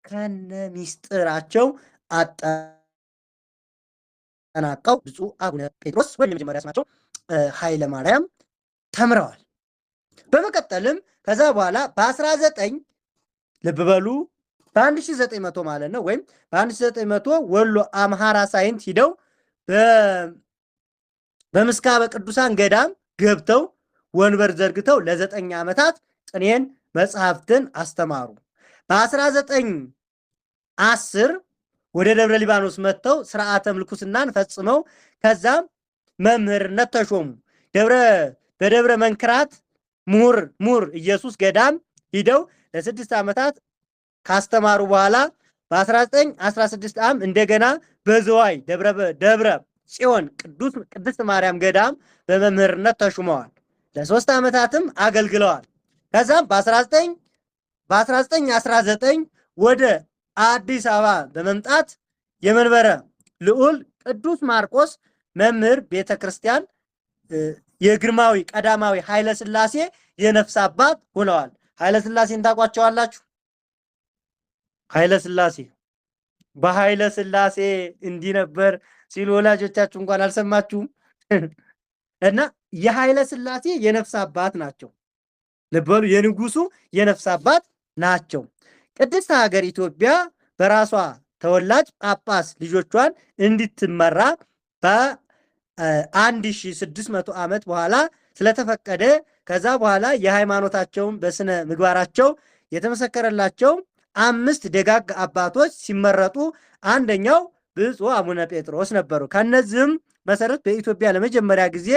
ከነ ሚስጥራቸው አጠናቀው ብፁዕ አቡነ ጴጥሮስ ወይም የመጀመሪያ ስማቸው ኃይለ ማርያም ተምረዋል። በመቀጠልም ከዛ በኋላ በ19 ልብ በሉ በ1900 ማለት ነው፣ ወይም በ1900 ወሎ አምሃራ ሳይንት ሂደው በምስካበ ቅዱሳን ገዳም ገብተው ወንበር ዘርግተው ለ9 ዓመታት ቅኔን መጽሐፍትን አስተማሩ። በ1910 ወደ ደብረ ሊባኖስ መጥተው ስርዓተ ምልኩስናን ፈጽመው ከዛም መምህርነት ተሾሙ። በደብረ መንክራት ሙር ኢየሱስ ገዳም ሂደው ለ6 ዓመታት ካስተማሩ በኋላ በ1916 ዓ.ም እንደገና በዝዋይ ደብረ ጽዮን ቅድስት ማርያም ገዳም በመምህርነት ተሹመዋል። ለ3 ዓመታትም አገልግለዋል። ከዛም በ1919 ወደ አዲስ አበባ በመምጣት የመንበረ ልዑል ቅዱስ ማርቆስ መምህር ቤተክርስቲያን የግርማዊ ቀዳማዊ ኃይለ ሥላሴ የነፍስ አባት ሆነዋል። ኃይለ ሥላሴን ታውቋቸዋላችሁ? ኃይለ ሥላሴ በኃይለ ሥላሴ እንዲህ ነበር ሲሉ ወላጆቻችሁ እንኳን አልሰማችሁም? እና የኃይለ ሥላሴ የነፍስ አባት ናቸው። ልበሉ፣ የንጉሱ የነፍስ አባት ናቸው። ቅድስት ሀገር ኢትዮጵያ በራሷ ተወላጅ ጳጳስ ልጆቿን እንድትመራ በ1600 ዓመት በኋላ ስለተፈቀደ ከዛ በኋላ የሃይማኖታቸውን በስነ ምግባራቸው የተመሰከረላቸው 5 ደጋግ አባቶች ሲመረጡ አንደኛው ብፁዕ አቡነ ጴጥሮስ ነበሩ። ከነዚህም መሰረት በኢትዮጵያ ለመጀመሪያ ጊዜ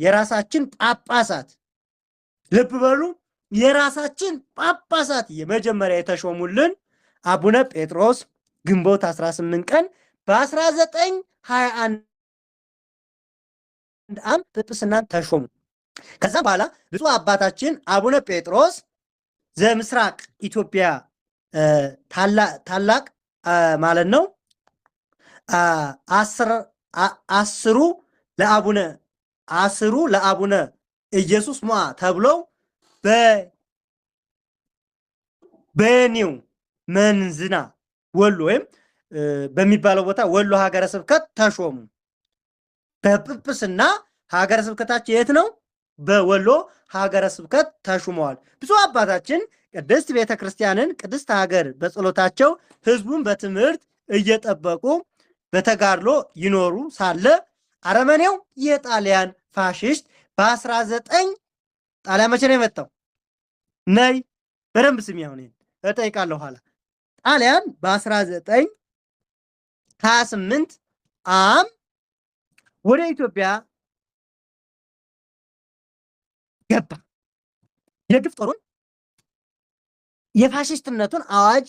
የራሳችን ጳጳሳት ልብ በሉ፣ የራሳችን ጳጳሳት የመጀመሪያ የተሾሙልን አቡነ ጴጥሮስ ግንቦት 18 ቀን በ1921 ዓ.ም ጵጵስናን ተሾሙ። ከዛ በኋላ ብፁዕ አባታችን አቡነ ጴጥሮስ ዘምስራቅ ኢትዮጵያ ታላቅ ማለት ነው አስሩ ለአቡነ ኢየሱስ ሞዐ ተብለው በኒው መንዝና ወሎ ወይም በሚባለው ቦታ ወሎ ሀገረ ስብከት ተሾሙ። በጵጵስና ሀገረ ስብከታቸው የት ነው? በወሎ ሀገረ ስብከት ተሹመዋል። ብፁዕ አባታችን ቅድስት ቤተክርስቲያንን ቅድስት ሀገር በጸሎታቸው ህዝቡን በትምህርት እየጠበቁ በተጋድሎ ይኖሩ ሳለ አረመኔው የጣሊያን ፋሽስት በ19 ጣሊያን መቼ ነው የመጣው? ነይ በደንብ ስሚ። አሁን እጠይቃለሁ ኋላ ጣሊያን በ1928 ወደ ኢትዮጵያ ገባ። የግፍ ጦሩን የፋሽስትነቱን አዋጅ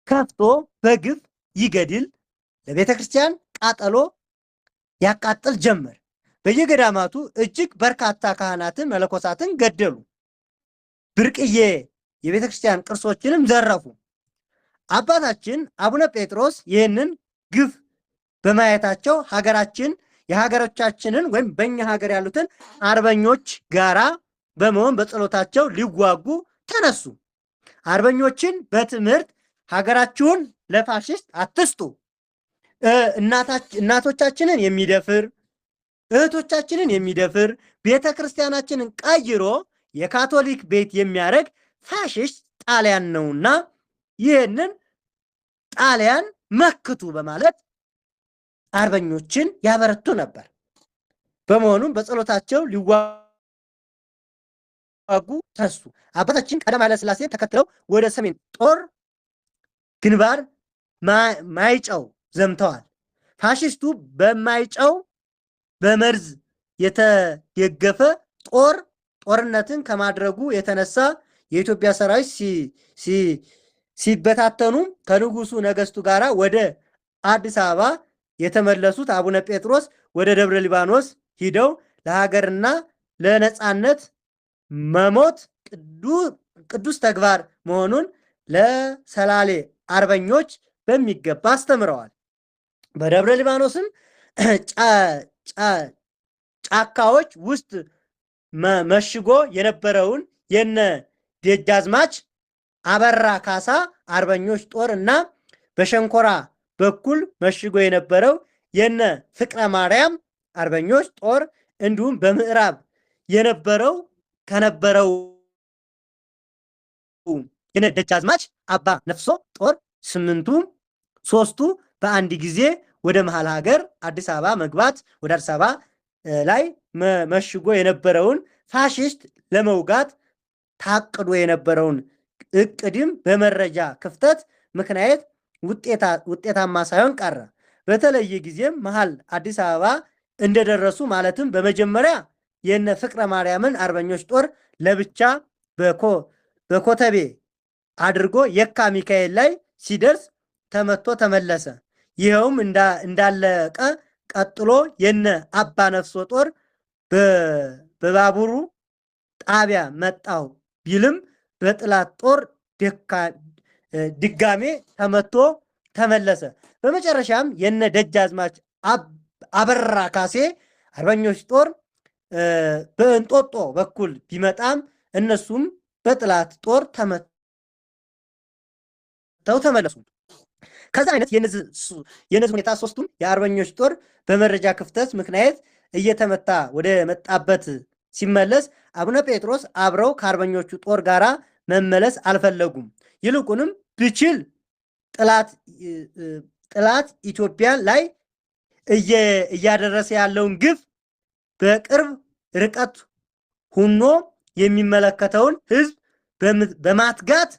ከፍቶ በግፍ ይገድል፣ ለቤተ ክርስቲያን ቃጠሎ ያቃጥል ጀመር። በየገዳማቱ እጅግ በርካታ ካህናትን መለኮሳትን ገደሉ። ብርቅዬ የቤተ ክርስቲያን ቅርሶችንም ዘረፉ። አባታችን አቡነ ጴጥሮስ ይህንን ግፍ በማየታቸው የሀገሮቻችንን ወይም በእኛ ሀገር ያሉትን አርበኞች ጋራ በመሆን በጸሎታቸው ሊዋጉ ተነሱ። አርበኞችን በትምህርት ሀገራችሁን ለፋሽስት አትስጡ፣ እናቶቻችንን የሚደፍር እህቶቻችንን የሚደፍር ቤተ ክርስቲያናችንን ቀይሮ የካቶሊክ ቤት የሚያደርግ ፋሽስት ጣሊያን ነውና ይህንን ጣሊያን መክቱ በማለት አርበኞችን ያበረቱ ነበር። በመሆኑም በጸሎታቸው ሊዋጉ ተነሱ። አባታችን ቀዳማዊ ኃይለ ሥላሴ ተከትለው ወደ ሰሜን ጦር ግንባር ማይጨው ዘምተዋል። ፋሽስቱ በማይጨው በመርዝ የተደገፈ ጦርነትን ከማድረጉ የተነሳ የኢትዮጵያ ሰራዊት ሲበታተኑ ከንጉሱ ነገስቱ ጋር ወደ አዲስ አበባ የተመለሱት አቡነ ጴጥሮስ ወደ ደብረ ሊባኖስ ሂደው ለሀገርና ለነፃነት መሞት ቅዱስ ተግባር መሆኑን ለሰላሌ አርበኞች በሚገባ አስተምረዋል። በደብረ ሊባኖስም ጫካዎች ውስጥ መሽጎ የነበረውን የነ ደጃዝማች አበራ ካሳ አርበኞች ጦር እና በሸንኮራ በኩል መሽጎ የነበረው የነ ፍቅረ ማርያም አርበኞች ጦር እንዲሁም በምዕራብ ከነበረው የነ ደጃዝማች አባ ነፍሶ ጦር ሶስቱ በአንድ ጊዜ ወደ መሃል ሀገር አዲስ አበባ መግባት ወደ አዲስ አበባ ላይ መሽጎ የነበረውን ፋሽስት ለመውጋት ታቅዶ የነበረውን እቅድም በመረጃ ክፍተት ምክንያት ውጤታማ ሳይሆን ቀረ። በተለየ ጊዜም መሃል አዲስ አበባ እንደደረሱ ማለትም በመጀመሪያ የነ ፍቅረ ማርያምን አርበኞች ጦር ለብቻ በኮተቤ አድርጎ የካ ሚካኤል ላይ ሲደርስ ተመቶ ተመለሰ። ይኸውም እንዳለቀ ቀጥሎ የነ አባ ነፍሶ ጦር በባቡሩ ጣቢያ መጣው ቢልም በጥላት ጦር ድጋሜ ተመቶ ተመለሰ። በመጨረሻም የነ ደጃዝማች አበራ ካሴ አርበኞች ጦር በእንጦጦ በኩል ቢመጣም እነሱም በጥላት ጦር ተመተው ተመለሱ። ከዛ አይነት የነዚህ ሁኔታ ሶስቱም የአርበኞች ጦር በመረጃ ክፍተት ምክንያት እየተመታ ወደ መጣበት ሲመለስ አቡነ ጴጥሮስ አብረው ከአርበኞቹ ጦር ጋራ መመለስ አልፈለጉም። ይልቁንም ብችል ጥላት ኢትዮጵያ ላይ እያደረሰ ያለውን ግፍ በቅርብ ርቀት ሆኖ የሚመለከተውን ሕዝብ በማትጋት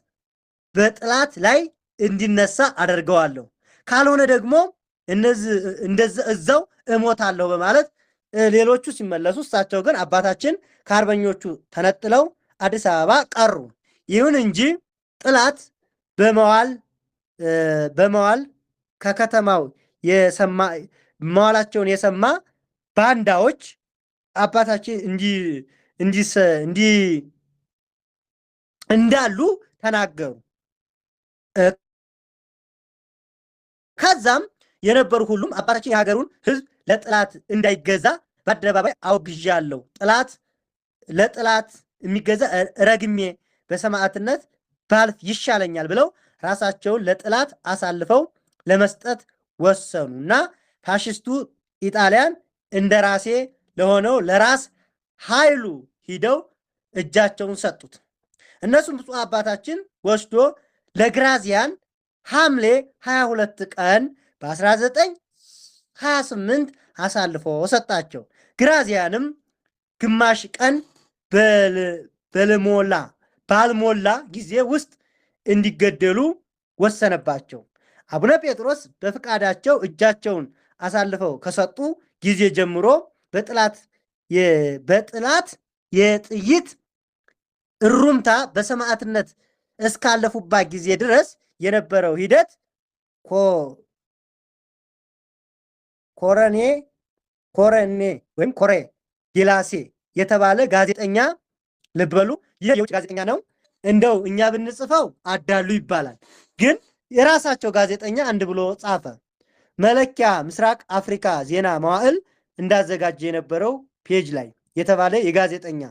በጥላት ላይ እንዲነሳ አደርገዋለሁ፣ ካልሆነ ደግሞ እዛው እሞታለሁ በማለት ሌሎቹ ሲመለሱ፣ እሳቸው ግን አባታችን ከአርበኞቹ ተነጥለው አዲስ አበባ ቀሩ። ይሁን እንጂ ጥላት በመዋል ከከተማው መዋላቸውን የሰማ ባንዳዎች አባታችን እንዳሉ ተናገሩ። ከዛም የነበሩ ሁሉም አባታችን የሀገሩን ሕዝብ ለጥላት እንዳይገዛ በአደባባይ አውግዣለሁ፣ ለጥላት የሚገዛ ረግሜ በሰማዕትነት ባልፍ ይሻለኛል ብለው ራሳቸውን ለጥላት አሳልፈው ለመስጠት ወሰኑ እና ፋሽስቱ ኢጣሊያን እንደራሴ ለሆነው ለራስ ኃይሉ ሂደው እጃቸውን ሰጡት። እነሱም ብፁዕ አባታችን ወስዶ ለግራዚያን ሐምሌ 22 ቀን በ1928 አሳልፎ ሰጣቸው። ግራዚያንም ግማሽ ቀን ባልሞላ ጊዜ ውስጥ እንዲገደሉ ወሰነባቸው። አቡነ ጴጥሮስ በፍቃዳቸው እጃቸውን አሳልፈው ከሰጡ ጊዜ ጀምሮ በጥላት የጥይት እሩምታ በሰማዕትነት እስካለፉባት ጊዜ ድረስ የነበረው ሂደት ኮረኔ ወይም ኮሬ ጊላሴ የተባለ ጋዜጠኛ ልብ በሉ፣ ይህ የውጭ ጋዜጠኛ ነው። እንደው እኛ ብንጽፈው አዳሉ ይባላል፣ ግን የራሳቸው ጋዜጠኛ አንድ ብሎ ጻፈ። መለኪያ ምስራቅ አፍሪካ ዜና መዋዕል እንዳዘጋጀ የነበረው ፔጅ ላይ የተባለ የጋዜጠኛ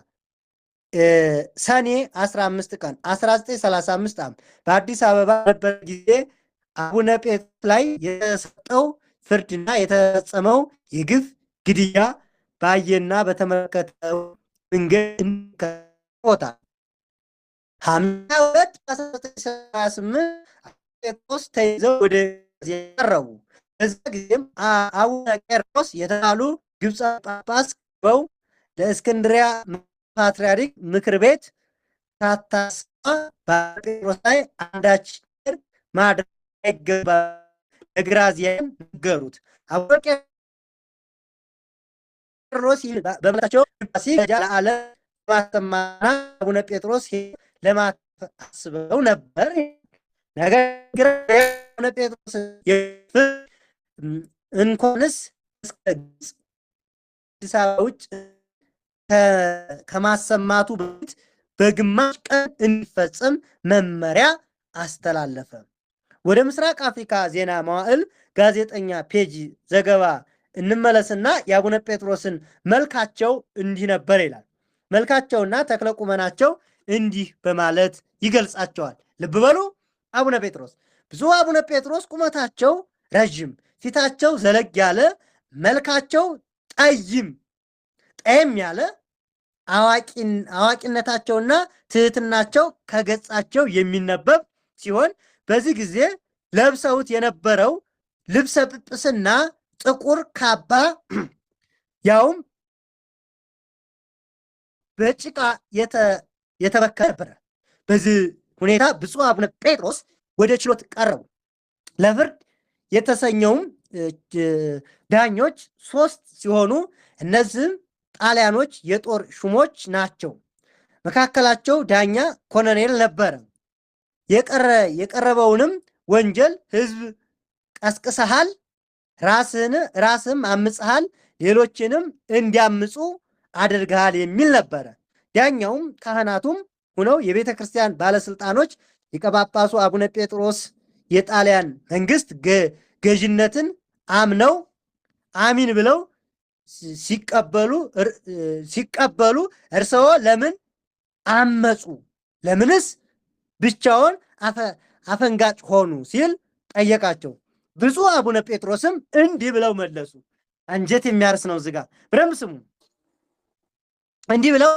ሰኔ 15 ቀን 1935 ዓ.ም በአዲስ አበባ ነበር ጊዜ አቡነ ጴጥሮስ ላይ የተሰጠው ፍርድና የተፈጸመው የግፍ ግድያ ባየና በተመለከተው መንገድ ቦታ 22 ጴጥሮስ ተይዘው ወደ ቀረቡ። በዛ ጊዜም አቡነ ቄርሎስ የተባሉ ግብፅ ጳጳስ ቀርበው ለእስክንድሪያ ፓትርያርክ ምክር ቤት ታታስማ በጴጥሮስ ላይ አንዳች ማድረግ አይገባ ለግራዚያን ነገሩት። አቡነ ቄርሎስ በእምነታቸው ለዓለም ማስተማና አቡነ ጴጥሮስ ለማስበው ነበር። ነገር ግን አቡነ ጴጥሮስ እንኳንስ አዲስ አበባ ውጭ ከማሰማቱ በፊት በግማሽ ቀን እንዲፈጸም መመሪያ አስተላለፈ። ወደ ምስራቅ አፍሪካ ዜና መዋዕል ጋዜጠኛ ፔጅ ዘገባ እንመለስና የአቡነ ጴጥሮስን መልካቸው እንዲህ ነበር ይላል። መልካቸውና ተክለ ቁመናቸው እንዲህ በማለት ይገልጻቸዋል። ልብ በሉ። አቡነ ጴጥሮስ ብፁዕ አቡነ ጴጥሮስ ቁመታቸው ረዥም፣ ፊታቸው ዘለግ ያለ፣ መልካቸው ጠየም ያለ፣ አዋቂነታቸውና ትህትናቸው ከገጻቸው የሚነበብ ሲሆን በዚህ ጊዜ ለብሰውት የነበረው ልብሰ ጵጵስና ጥቁር ካባ ያውም በጭቃ የተበከለ ነበረ። በዚህ ሁኔታ ብፁዕ አቡነ ጴጥሮስ ወደ ችሎት ቀረቡ። ለፍርድ የተሰኘውም ዳኞች 3 ሲሆኑ እነዚህም ጣሊያኖች የጦር ሹሞች ናቸው። መካከላቸው ዳኛ ኮሎኔል ነበረ። የቀረበውንም ወንጀል ሕዝብ ቀስቅሰሃል፣ ራስም አምጽሃል፣ ሌሎችንም እንዲያምፁ አድርገሃል የሚል ነበረ። ዳኛውም ካህናቱም ሆነው የቤተ ክርስቲያን ባለስልጣኖች ሊቀ ጳጳሱ አቡነ ጴጥሮስ የጣሊያን መንግስት ገዥነትን አምነው አሚን ብለው ሲቀበሉ እርስዎ ለምን አመፁ? ለምንስ ብቻውን አፈንጋጭ ሆኑ? ሲል ጠየቃቸው። ብፁዕ አቡነ ጴጥሮስም እንዲህ ብለው መለሱ። አንጀት የሚያርስ ነው። ዝጋ ብረም ስሙ። እንዲህ ብለው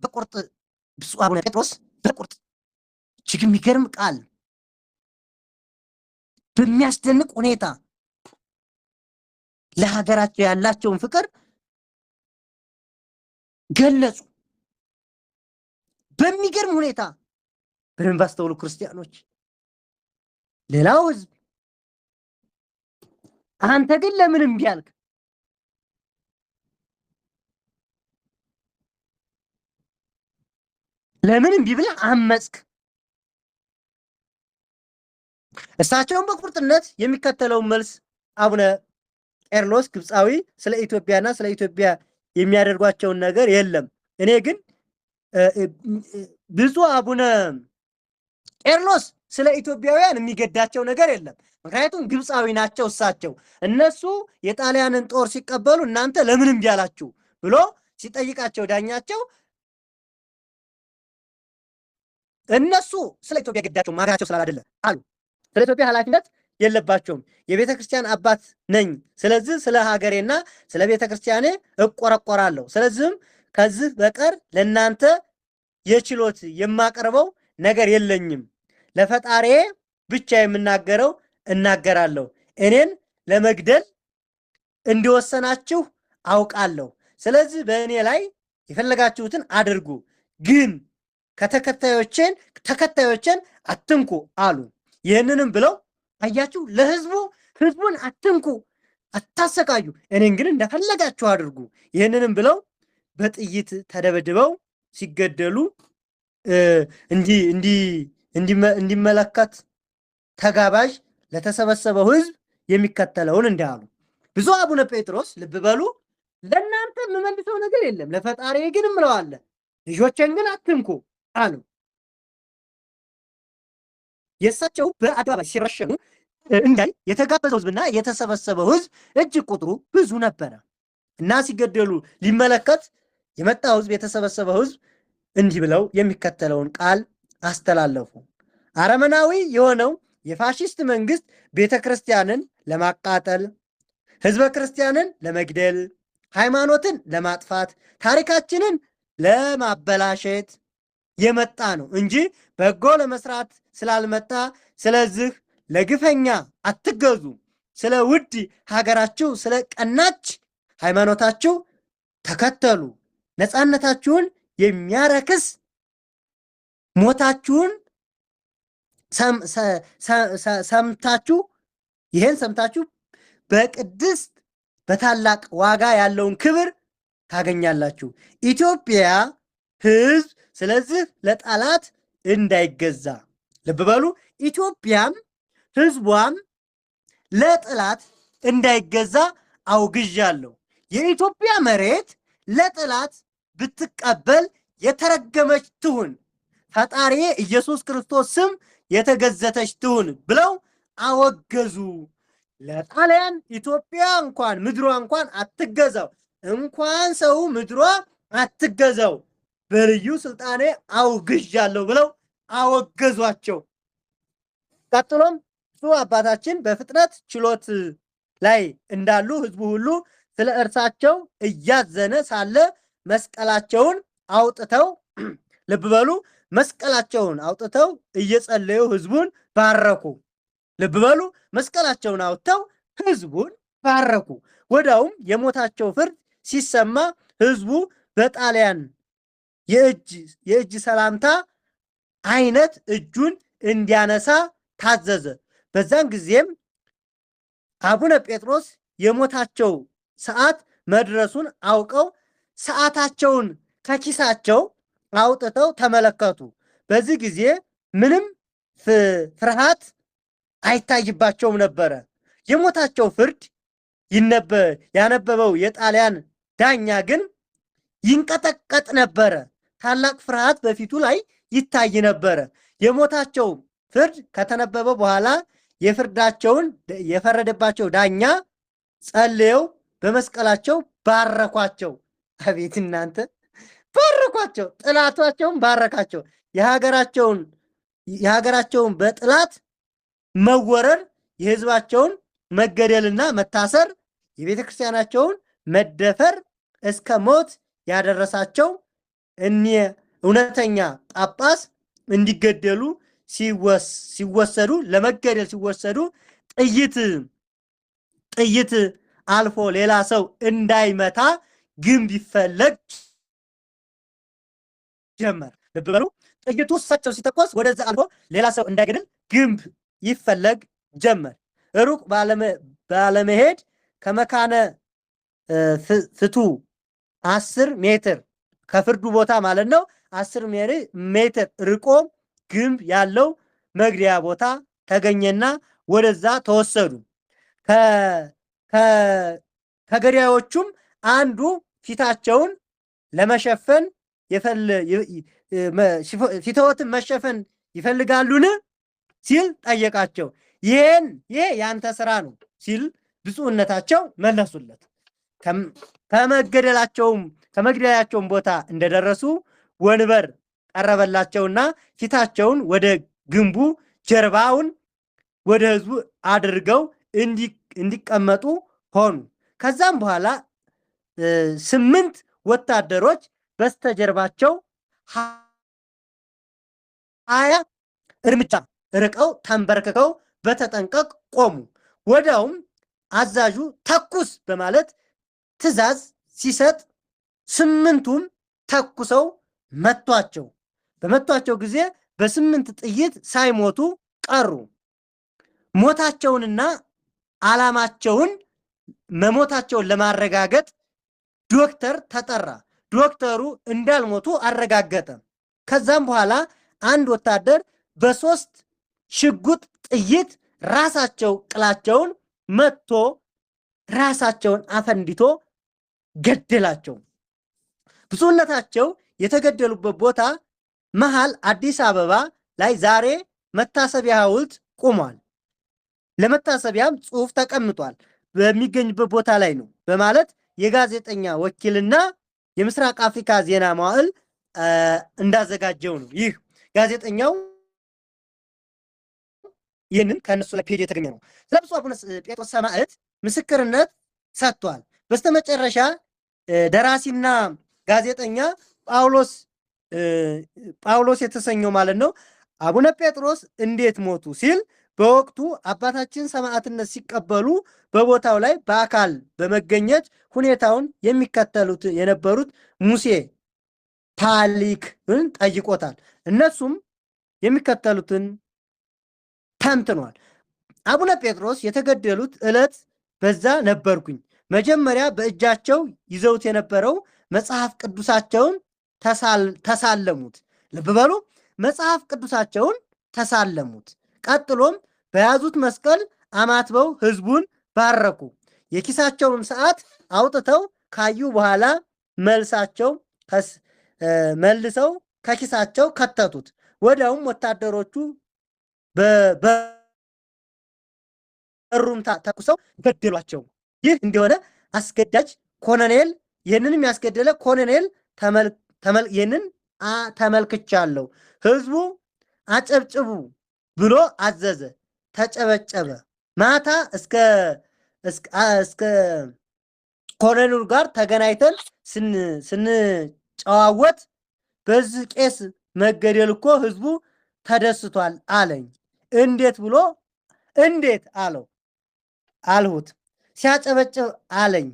በቁርጥ ብፁዕ አቡነ ጴጥሮስ በቁርጥ እጅግ የሚገርም ቃል በሚያስደንቅ ሁኔታ ለሀገራቸው ያላቸውን ፍቅር ገለጹ። በሚገርም ሁኔታ በደንብ አስተውሉ ክርስቲያኖች። ሌላው ህዝብ አንተ ግን ለምን እምቢ አልክ? ለምን እምቢ ብለህ አመፅክ? እሳቸውን በቁርጥነት የሚከተለውን መልስ አቡነ ቄርሎስ ግብፃዊ ስለ ኢትዮጵያና ስለ ኢትዮጵያ የሚያደርጓቸውን ነገር የለም። እኔ ግን ብፁዕ አቡነ ቄርሎስ ስለ ኢትዮጵያውያን የሚገዳቸው ነገር የለም። ምክንያቱም ግብፃዊ ናቸው እሳቸው። እነሱ የጣሊያንን ጦር ሲቀበሉ እናንተ ለምን እምቢ አላችሁ ብሎ ሲጠይቃቸው ዳኛቸው እነሱ ስለ ኢትዮጵያ ገዳቸው ማጋቸው ስላላደለ አሉ። ስለ ኢትዮጵያ ኃላፊነት የለባቸውም። የቤተ ክርስቲያን አባት ነኝ። ስለዚህ ስለ ሀገሬና ስለ ቤተ ክርስቲያኔ እቆረቆራለሁ። ስለዚህም ከዚህ በቀር ለእናንተ የችሎት የማቀርበው ነገር የለኝም። ለፈጣሪዬ ብቻ የምናገረው እናገራለሁ። እኔን ለመግደል እንዲወሰናችሁ አውቃለሁ። ስለዚህ በእኔ ላይ የፈለጋችሁትን አድርጉ። ግን ተከታዮችን አትንኩ አሉ። ይህንንም ብለው አያችሁ፣ ህዝቡን አትንኩ፣ አታሰቃዩ፣ እኔን ግን እንደፈለጋችሁ አድርጉ። ይህንንም ብለው በጥይት ተደብድበው ሲገደሉ እንዲመለከት ተጋባዥ ለተሰበሰበው ህዝብ የሚከተለውን እንዲህ አሉ። ብፁዕ አቡነ ጴጥሮስ ልብ በሉ፣ ለእናንተ የምመልሰው ነገር የለም፣ ለፈጣሪ ግን እምለዋለሁ፣ ልጆችን ግን አትንኩ አሉ። የእሳቸው በአደባባይ ሲረሸኑ እንዳይ የተጋበዘው ህዝብና የተሰበሰበው ህዝብ እጅግ ቁጥሩ ብዙ ነበረ እና ሲገደሉ ሊመለከት የመጣው ህዝብ የተሰበሰበው ህዝብ እንዲህ ብለው የሚከተለውን ቃል አስተላለፉ። አረመናዊ የሆነው የፋሽስት መንግስት ቤተ ክርስቲያንን ለማቃጠል፣ ህዝበ ክርስቲያንን ለመግደል፣ ሃይማኖትን ለማጥፋት፣ ታሪካችንን ለማበላሸት የመጣ ነው እንጂ በጎ ለመስራት ስላልመጣ፣ ስለዚህ ለግፈኛ አትገዙ፣ ስለ ውድ ሀገራችሁ፣ ስለ ቀናች ሃይማኖታችሁ ተከተሉ። ነፃነታችሁን የሚያረክስ ሞታችሁን ሰምታችሁ በቅድስት በታላቅ ዋጋ ያለውን ክብር ታገኛላችሁ። ኢትዮጵያ ህዝብ ስለዚህ ለጠላት እንዳይገዛ፣ ልብ በሉ፣ ኢትዮጵያም ህዝቧም ለጠላት እንዳይገዛ አውግዣለሁ። የኢትዮጵያ መሬት ለጠላት ብትቀበል የተረገመች ትሁን፣ ፈጣሪ ኢየሱስ ክርስቶስ ስም የተገዘተች ትሁን ብለው አወገዙ። ለጣሊያን ኢትዮጵያ እንኳን ምድሯ እንኳን አትገዛው፣ እንኳን ሰው ምድሯ አትገዛው፣ በልዩ ስልጣኔ አውግዣለሁ ብለው አወገዟቸው። ቀጥሎም እሱ አባታችን በፍጥነት ችሎት ላይ እንዳሉ ህዝቡ ሁሉ ስለ እርሳቸው እያዘነ ሳለ መስቀላቸውን አውጥተው ልብ በሉ፣ መስቀላቸውን አውጥተው እየጸለዩ ህዝቡን ባረኩ። ልብ በሉ፣ መስቀላቸውን አውጥተው ህዝቡን ባረኩ። ወዲያውም የሞታቸው ፍርድ ሲሰማ ህዝቡ በጣሊያን የእጅ ሰላምታ አይነት እጁን እንዲያነሳ ታዘዘ። በዛን ጊዜም አቡነ ጴጥሮስ የሞታቸው ሰዓት መድረሱን አውቀው ሰዓታቸውን ከኪሳቸው አውጥተው ተመለከቱ። በዚህ ጊዜ ምንም ፍርሃት አይታይባቸውም ነበረ። የሞታቸው ፍርድ ያነበበው የጣሊያን ዳኛ ግን ይንቀጠቀጥ ነበረ። ታላቅ ፍርሃት በፊቱ ላይ ይታይ ነበረ። የሞታቸው ፍርድ ከተነበበ በኋላ የፈረደባቸው ዳኛ ጸልየው በመስቀላቸው ባረኳቸው። አቤት እናንተ! ባረኳቸው፣ ጥላቷቸውን ባረካቸው። የሀገራቸውን በጥላት መወረር፣ የህዝባቸውን መገደልና መታሰር፣ የቤተ ክርስቲያናቸውን መደፈር እስከ ሞት ያደረሳቸው እኒህ እውነተኛ ጳጳስ እንዲገደሉ ሲወሰዱ ለመገደል ሲወሰዱ ጥይት አልፎ ሌላ ሰው እንዳይመታ ግንብ ይፈለግ ጀመር። ልብ በሉ፣ ጥይቱ እሳቸው ሲተኮስ ወደዛ አልፎ ሌላ ሰው እንዳይገድል ግንብ ይፈለግ ጀመር። ሩቅ ባለመሄድ ከመካነ ፍቱ 10 ሜትር ከፍርዱ ቦታ ማለት ነው 10 ሜትር ርቆ ግንብ ያለው መግደያ ቦታ ተገኘና ወደዛ ተወሰዱ። ከገዳዮቹም አንዱ ፊታቸውን ለመሸፈን ፊትዎትን መሸፈን ይፈልጋሉን ሲል ጠየቃቸው። ይሄ ያንተ ስራ ነው ሲል ብፁዕነታቸው መለሱለት። ከመግደላቸውም ቦታ እንደደረሱ ወንበር ቀረበላቸውና ፊታቸውን ወደ ግንቡ ጀርባውን ወደ ህዝቡ አድርገው እንዲቀመጡ ሆኑ። ከዛም በኋላ 8 ወታደሮች በስተጀርባቸው 20 እርምጃ ርቀው ተንበርክከው በተጠንቀቅ ቆሙ። ወዲያውም አዛዡ ተኩስ በማለት ትዕዛዝ ሲሰጥ 8ቱም ተኩሰው መቷቸው። በመቷቸው ጊዜ በ8 ጥይት ሳይሞቱ ቀሩ። ሞታቸውንና ዓላማቸውን መሞታቸውን ለማረጋገጥ ዶክተር ተጠራ። ዶክተሩ እንዳልሞቱ አረጋገጠ። ከዛም በኋላ አንድ ወታደር በ3 ሽጉጥ ጥይት ራሳቸው ቅላቸውን መቶ ራሳቸውን አፈንድቶ ገደላቸው። ብፁዕነታቸው የተገደሉበት ቦታ መሃል አዲስ አበባ ላይ ዛሬ መታሰቢያ ሐውልት ቆሟል። ለመታሰቢያም ጽሑፍ ተቀምጧል። በሚገኝበት ቦታ ላይ ነው በማለት የጋዜጠኛ ወኪልና የምስራቅ አፍሪካ ዜና መዋዕል እንዳዘጋጀው ነው። ይህ ጋዜጠኛው ይህንን ከእነሱ ላይ ፔጅ የተገኘ ነው። ስለ ብፁዕ አቡነ ጴጥሮስ ሰማዕት ምስክርነት ሰጥቷል። በስተመጨረሻ ደራሲና ጋዜጠኛ ጳውሎስ የተሰኘው ማለት ነው አቡነ ጴጥሮስ እንዴት ሞቱ ሲል በወቅቱ አባታችን ሰማዕትነት ሲቀበሉ በቦታው ላይ በአካል በመገኘት ሁኔታውን የሚከተሉት የነበሩት ሙሴ ታሊክን ጠይቆታል። እነሱም የሚከተሉትን ተንትኗል። አቡነ ጴጥሮስ የተገደሉት ዕለት በዛ ነበርኩኝ። መጀመሪያ በእጃቸው ይዘውት የነበረው መጽሐፍ ቅዱሳቸውን ተሳለሙት። ልብ በሉ፣ መጽሐፍ ቅዱሳቸውን ተሳለሙት። ቀጥሎም በያዙት መስቀል አማትበው ሕዝቡን ባረኩ። የኪሳቸውን ሰዓት አውጥተው ካዩ በኋላ መልሰው ከኪሳቸው ከተቱት። ወዲያውም ወታደሮቹ በሩምታ ተኩሰው ገደሏቸው። ይህ እንደሆነ አስገዳጅ ኮሎኔል ይህንንም ያስገደለ ኮሎኔል ይህንን ተመልክቻለሁ። ሕዝቡ አጨብጭቡ ብሎ አዘዘ። ተጨበጨበ። ማታ እስከ ኮሎኔሉ ጋር ተገናኝተን ስንጨዋወት በዚህ ቄስ መገደል እኮ ሕዝቡ ተደስቷል አለኝ። እንዴት ብሎ እንዴት አልሁት። ሲያጨበጭብ አለኝ።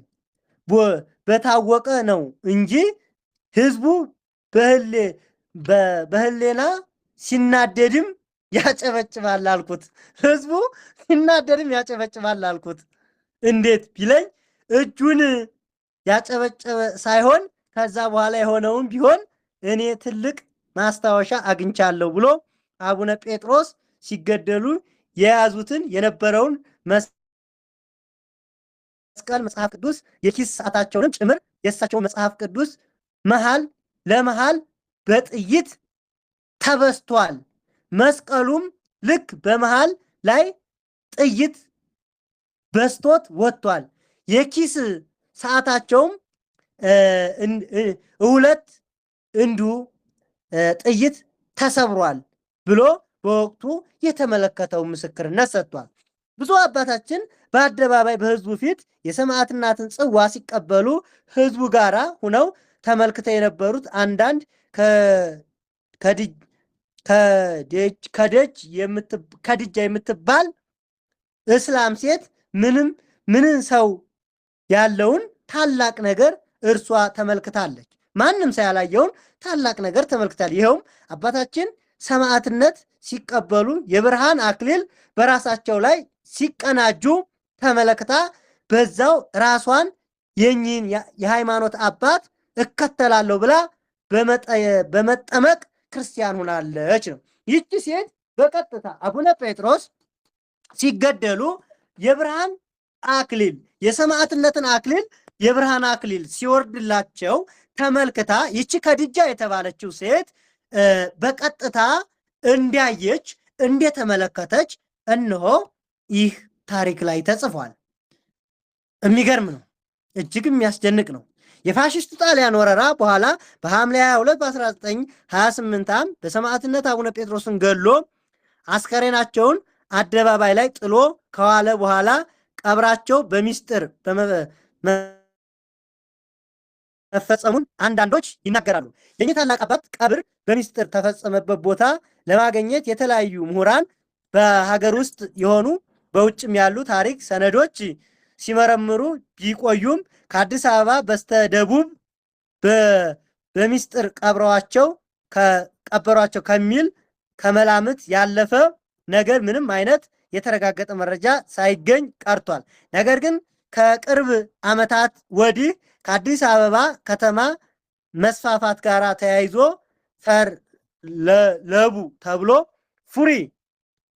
በታወቀ ነው እንጂ ሕዝቡ በህሌና ሲናደድም ያጨበጭባል አልኩት። ሕዝቡ ሲናደድም ያጨበጭባል አልኩት። እንዴት ቢለኝ እጁን ያጨበጨበ ሳይሆን ከዛ በኋላ የሆነውን ቢሆን እኔ ትልቅ ማስታወሻ አግኝቻለሁ ብሎ አቡነ ጴጥሮስ ሲገደሉ የያዙትን የነበረውን መስቀል፣ መጽሐፍ ቅዱስ፣ የኪስ ሰዓታቸውንም ጭምር የእሳቸውን መጽሐፍ ቅዱስ ለመሃል በጥይት ተበስቷል። መስቀሉም ልክ በመሃል ላይ ጥይት በስቶት ወጥቷል። የኪስ ሰዓታቸውም ሁለት እንዲሁ ጥይት ተሰብሯል ብሎ በወቅቱ የተመለከተው ምስክርነት ሰጥቷል። ብፁዕ አባታችን በአደባባይ በሕዝቡ ፊት የሰማዕትነትን ጽዋ ሲቀበሉ ሕዝቡ ጋራ ሁነው ተመልክተው የነበሩት አንዳንድ ከድጃ የምትባል እስላም ሴት ምንን ሰው ያለውን ታላቅ ነገር እርሷ ተመልክታለች። ማንም ሰው ያላየውን ታላቅ ነገር ተመልክታለች። ይኸውም አባታችን ሰማዕትነት ሲቀበሉ የብርሃን አክሊል በራሳቸው ላይ ሲቀናጁ ተመልክታ በዛው ራሷን የኚህን የሃይማኖት አባት እከተላለሁ ብላ በመጠመቅ ክርስቲያን ሆናለች ነው። ይቺ ሴት በቀጥታ አቡነ ጴጥሮስ ሲገደሉ የብርሃን አክሊል የሰማዕትነትን አክሊል የብርሃን አክሊል ሲወርድላቸው ተመልክታ ይቺ ከድጃ የተባለችው ሴት በቀጥታ እንዳየች እንደተመለከተች እነሆ ይህ ታሪክ ላይ ተጽፏል። የሚገርም ነው። እጅግ የሚያስደንቅ ነው። የፋሽስቱ ጣሊያን ወረራ በኋላ በሐምሌ 22 በ1928 ዓ.ም በሰማዕትነት አቡነ ጴጥሮስን ገሎ አስከሬናቸውን አደባባይ ላይ ጥሎ ከዋለ በኋላ ቀብራቸው በሚስጥር መፈጸሙን አንዳንዶች ይናገራሉ። የእኚህ ታላቅ አባት ቀብር በሚስጥር ተፈጸመበት ቦታ ለማግኘት የተለያዩ ምሁራን በሀገር ውስጥ የሆኑ በውጭም ያሉ ታሪክ ሰነዶች ሲመረምሩ ቢቆዩም ከአዲስ አበባ በስተደቡብ በሚስጥር ቀበሯቸው ከሚል ከመላምት ያለፈ ነገር ምንም አይነት የተረጋገጠ መረጃ ሳይገኝ ቀርቷል። ነገር ግን ከቅርብ ዓመታት ወዲህ ከአዲስ አበባ ከተማ መስፋፋት ጋር ተያይዞ ፈር ለቡ ተብሎ ፉሪ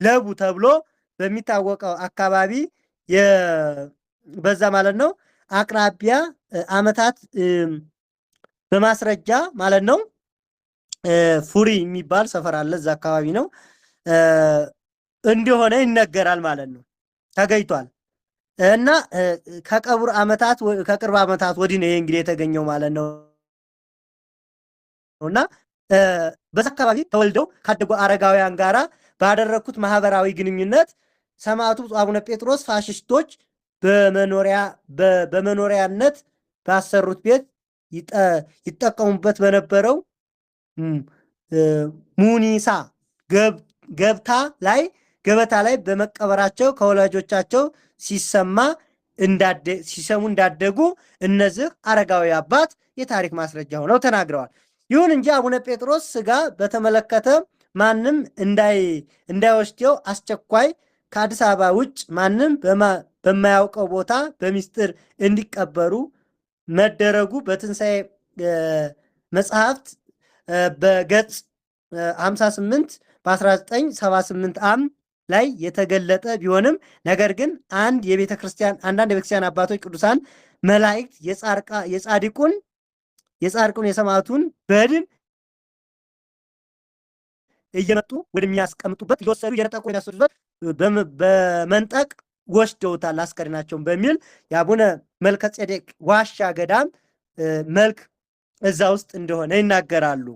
ለቡ ተብሎ በሚታወቀው አካባቢ በዛ ማለት ነው አቅራቢያ ዓመታት በማስረጃ ማለት ነው ፉሪ የሚባል ሰፈር አለ፣ እዛ አካባቢ ነው እንደሆነ ይነገራል ማለት ነው። ተገኝቷል እና ከቅርብ ዓመታት ወዲህ ነው ይሄ እንግዲህ የተገኘው ማለት ነው። እና በዛ አካባቢ ተወልደው ካደጉ አረጋውያን ጋራ ባደረኩት ማህበራዊ ግንኙነት ሰማዕቱ አቡነ ጴጥሮስ ፋሽስቶች በመኖሪያነት ባሰሩት ቤት ይጠቀሙበት በነበረው ሙኒሳ ገበታ ላይ በመቀበራቸው ከወላጆቻቸው ሲሰሙ እንዳደጉ እነዚህ አረጋዊ አባት የታሪክ ማስረጃ ሆነው ተናግረዋል። ይሁን እንጂ አቡነ ጴጥሮስ ስጋ በተመለከተ ማንም እንዳይወስደው አስቸኳይ ከአዲስ አበባ ውጭ ማንም በማያውቀው ቦታ በሚስጥር እንዲቀበሩ መደረጉ በትንሣኤ መጽሐፍት በገጽ 58 በ1978 ላይ የተገለጠ ቢሆንም ነገር ግን አንዳንድ የቤተክርስቲያን አባቶች ቅዱሳን መላእክት የጻድቁን የሰማዕቱን በድን እየመጡ ወደሚያስቀምጡበት እየወሰዱ እየነጠቁ የሚያስወስዱበት በመንጠቅ ወስደውታል አስከሬናቸውን በሚል የአቡነ መልከጼዴቅ ዋሻ ገዳም መልክ እዛ ውስጥ እንደሆነ ይናገራሉ።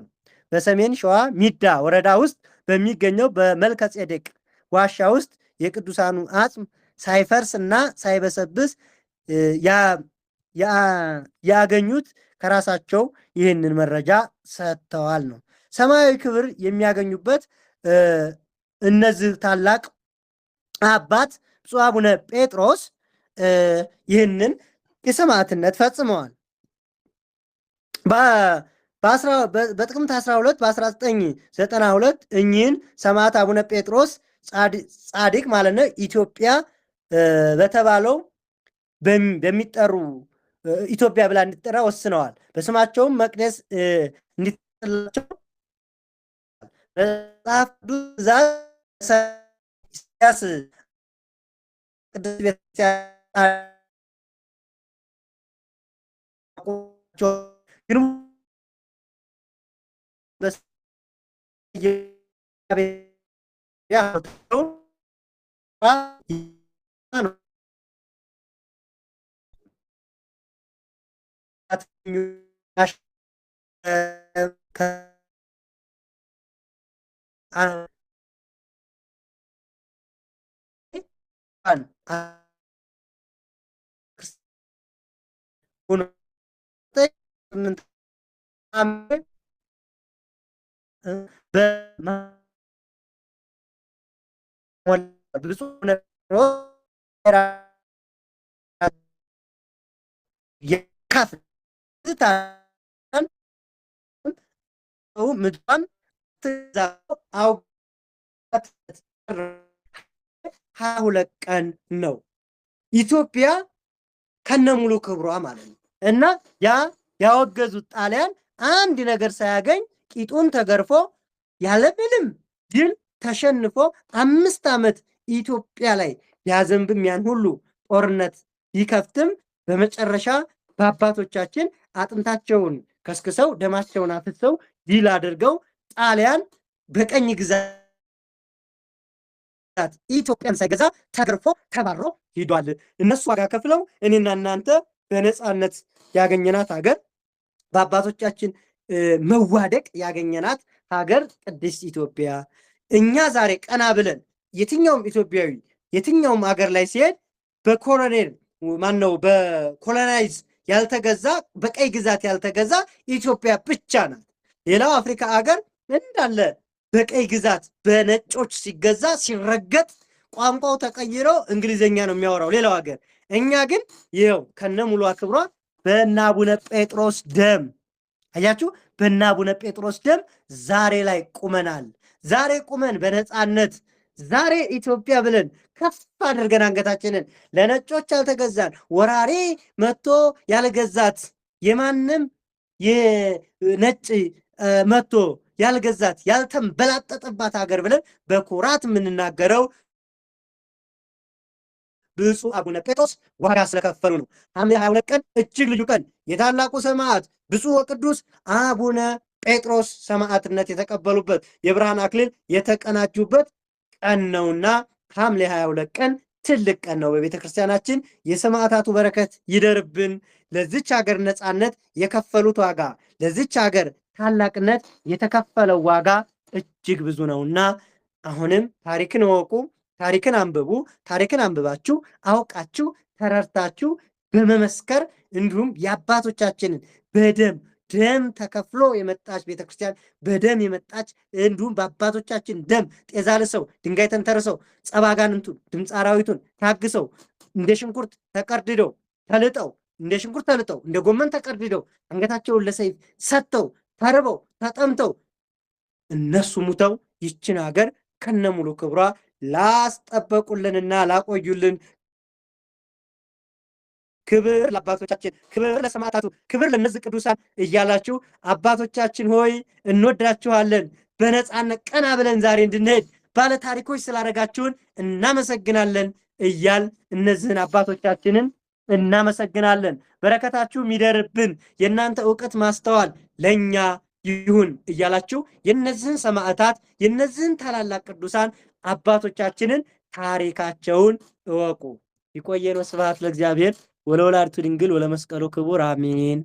በሰሜን ሸዋ ሚዳ ወረዳ ውስጥ በሚገኘው በመልከጼዴቅ ዋሻ ውስጥ የቅዱሳኑ አጽም ሳይፈርስ እና ሳይበሰብስ ያገኙት ከራሳቸው ይህንን መረጃ ሰጥተዋል ነው። ሰማያዊ ክብር የሚያገኙበት እነዚህ ታላቅ አባት ብፁዕ አቡነ ጴጥሮስ ይህንን የሰማዕትነት ፈጽመዋል። በጥቅምት 12 በ1992 እኚህን ሰማዕት አቡነ ጴጥሮስ ጻድቅ ማለት ነው ኢትዮጵያ በተባለው በሚጠሩ ኢትዮጵያ ብላ እንዲጠራ ወስነዋል። በስማቸውም መቅደስ እንዲተላቸው መጽሐፍ ቅዱስ ኢሳያስ ቅዱስ ቤተክርስቲያን ምድሯን ትዛው 22 ቀን ነው ኢትዮጵያ ከነሙሉ ክብሯ ማለት ነው። እና ያወገዙት ጣሊያን አንድ ነገር ሳያገኝ ቂጡን ተገርፎ ያለምንም ድል ተሸንፎ 5 ዓመት ኢትዮጵያ ላይ ቢያዘንብም ያን ሁሉ ጦርነት ቢከፍትም በመጨረሻ በአባቶቻችን አጥንታቸውን ከስክሰው ደማቸውን አፍሰው ድል አድርገው ጣሊያን በቀኝ ግዛት ኢትዮጵያን ሳይገዛ ተገርፎ ተባሮ ሂዷል። እነሱ ዋጋ ከፍለው እኔና እናንተ በነፃነት ያገኘናት ሀገር በአባቶቻችን መዋደቅ ያገኘናት ሀገር ቅድስት ኢትዮጵያ። እኛ ዛሬ ቀና ብለን የትኛውም ኢትዮጵያዊ የትኛውም ሀገር ላይ ሲሄድ በኮሎናይዝ ያልተገዛ በቀይ ግዛት ያልተገዛ ኢትዮጵያ ብቻ ናት። ሌላው አፍሪካ ሀገር እንዳለ በቀይ ግዛት በነጮች ሲገዛ ሲረገጥ ቋንቋው ተቀይሮ እንግሊዘኛ ነው የሚያወራው ሌላው ሀገር። እኛ ግን ይኸው ከነ ሙሉ ክብሯ በእነ አቡነ ጴጥሮስ ደም አያችሁ፣ በእነ አቡነ ጴጥሮስ ደም ዛሬ ላይ ቁመናል። ዛሬ ቁመን በነፃነት ዛሬ ኢትዮጵያ ብለን ከፍ አድርገን አንገታችንን ለነጮች ያልተገዛን ወራሪ መጥቶ ያልገዛት የማንም የነጭ መጥቶ ያልገዛት ያልተንበላጠጠባት ሀገር ብለን በኩራት የምንናገረው ብፁዕ አቡነ ጴጥሮስ ዋጋ ስለከፈሉ ነው። ሐምሌ 22 ቀን እጅግ ልዩ ቀን የታላቁ ሰማዕት ብፁዕ ወቅዱስ አቡነ ጴጥሮስ ሰማዕትነት የተቀበሉበት የብርሃን አክሊል የተቀናጁበት ቀን ነውና ሐምሌ 22 ቀን ትልቅ ቀን ነው። በቤተ ክርስቲያናችን የሰማዕታቱ በረከት ይደርብን። ለዚች ሀገር ነፃነት የከፈሉት ዋጋ፣ ለዚች ሀገር ታላቅነት የተከፈለው ዋጋ እጅግ ብዙ ነውና አሁንም ታሪክን እወቁ፣ ታሪክን አንብቡ። ታሪክን አንብባችሁ አውቃችሁ ተረድታችሁ በመመስከር እንዲሁም የአባቶቻችንን ደም ተከፍሎ የመጣች ቤተክርስቲያን በደም የመጣች እንዲሁም በአባቶቻችን ደም ጤዛ ልሰው ድንጋይ ተንተርሰው ጸባጋንንቱን ድምፀ አራዊቱን ታግሰው እንደ ሽንኩርት ተቀርድደው ተልጠው እንደ ጎመን ተቀርድደው አንገታቸውን ለሰይፍ ሰጥተው ተርበው ተጠምተው እነሱ ሙተው ይችን ሀገር ከነሙሉ ክብሯ ላስጠበቁልንና ላቆዩልን ክብር ለአባቶቻችን፣ ክብር ለሰማዕታቱ፣ ክብር ለእነዚህ ቅዱሳን እያላችሁ አባቶቻችን ሆይ እንወዳችኋለን። በነፃነት ቀና ብለን ዛሬ እንድንሄድ ባለ ታሪኮች ስላደረጋችሁን እናመሰግናለን እያል እነዚህን አባቶቻችንን እናመሰግናለን። በረከታችሁ የሚደርብን የእናንተ እውቀት ማስተዋል ለእኛ ይሁን እያላችሁ የነዚህን ሰማዕታት የነዚህን ታላላቅ ቅዱሳን አባቶቻችንን ታሪካቸውን እወቁ። ይቆየን። ወስብሐት ለእግዚአብሔር ወለወላዲቱ ድንግል ወለመስቀሉ ክቡር አሜን።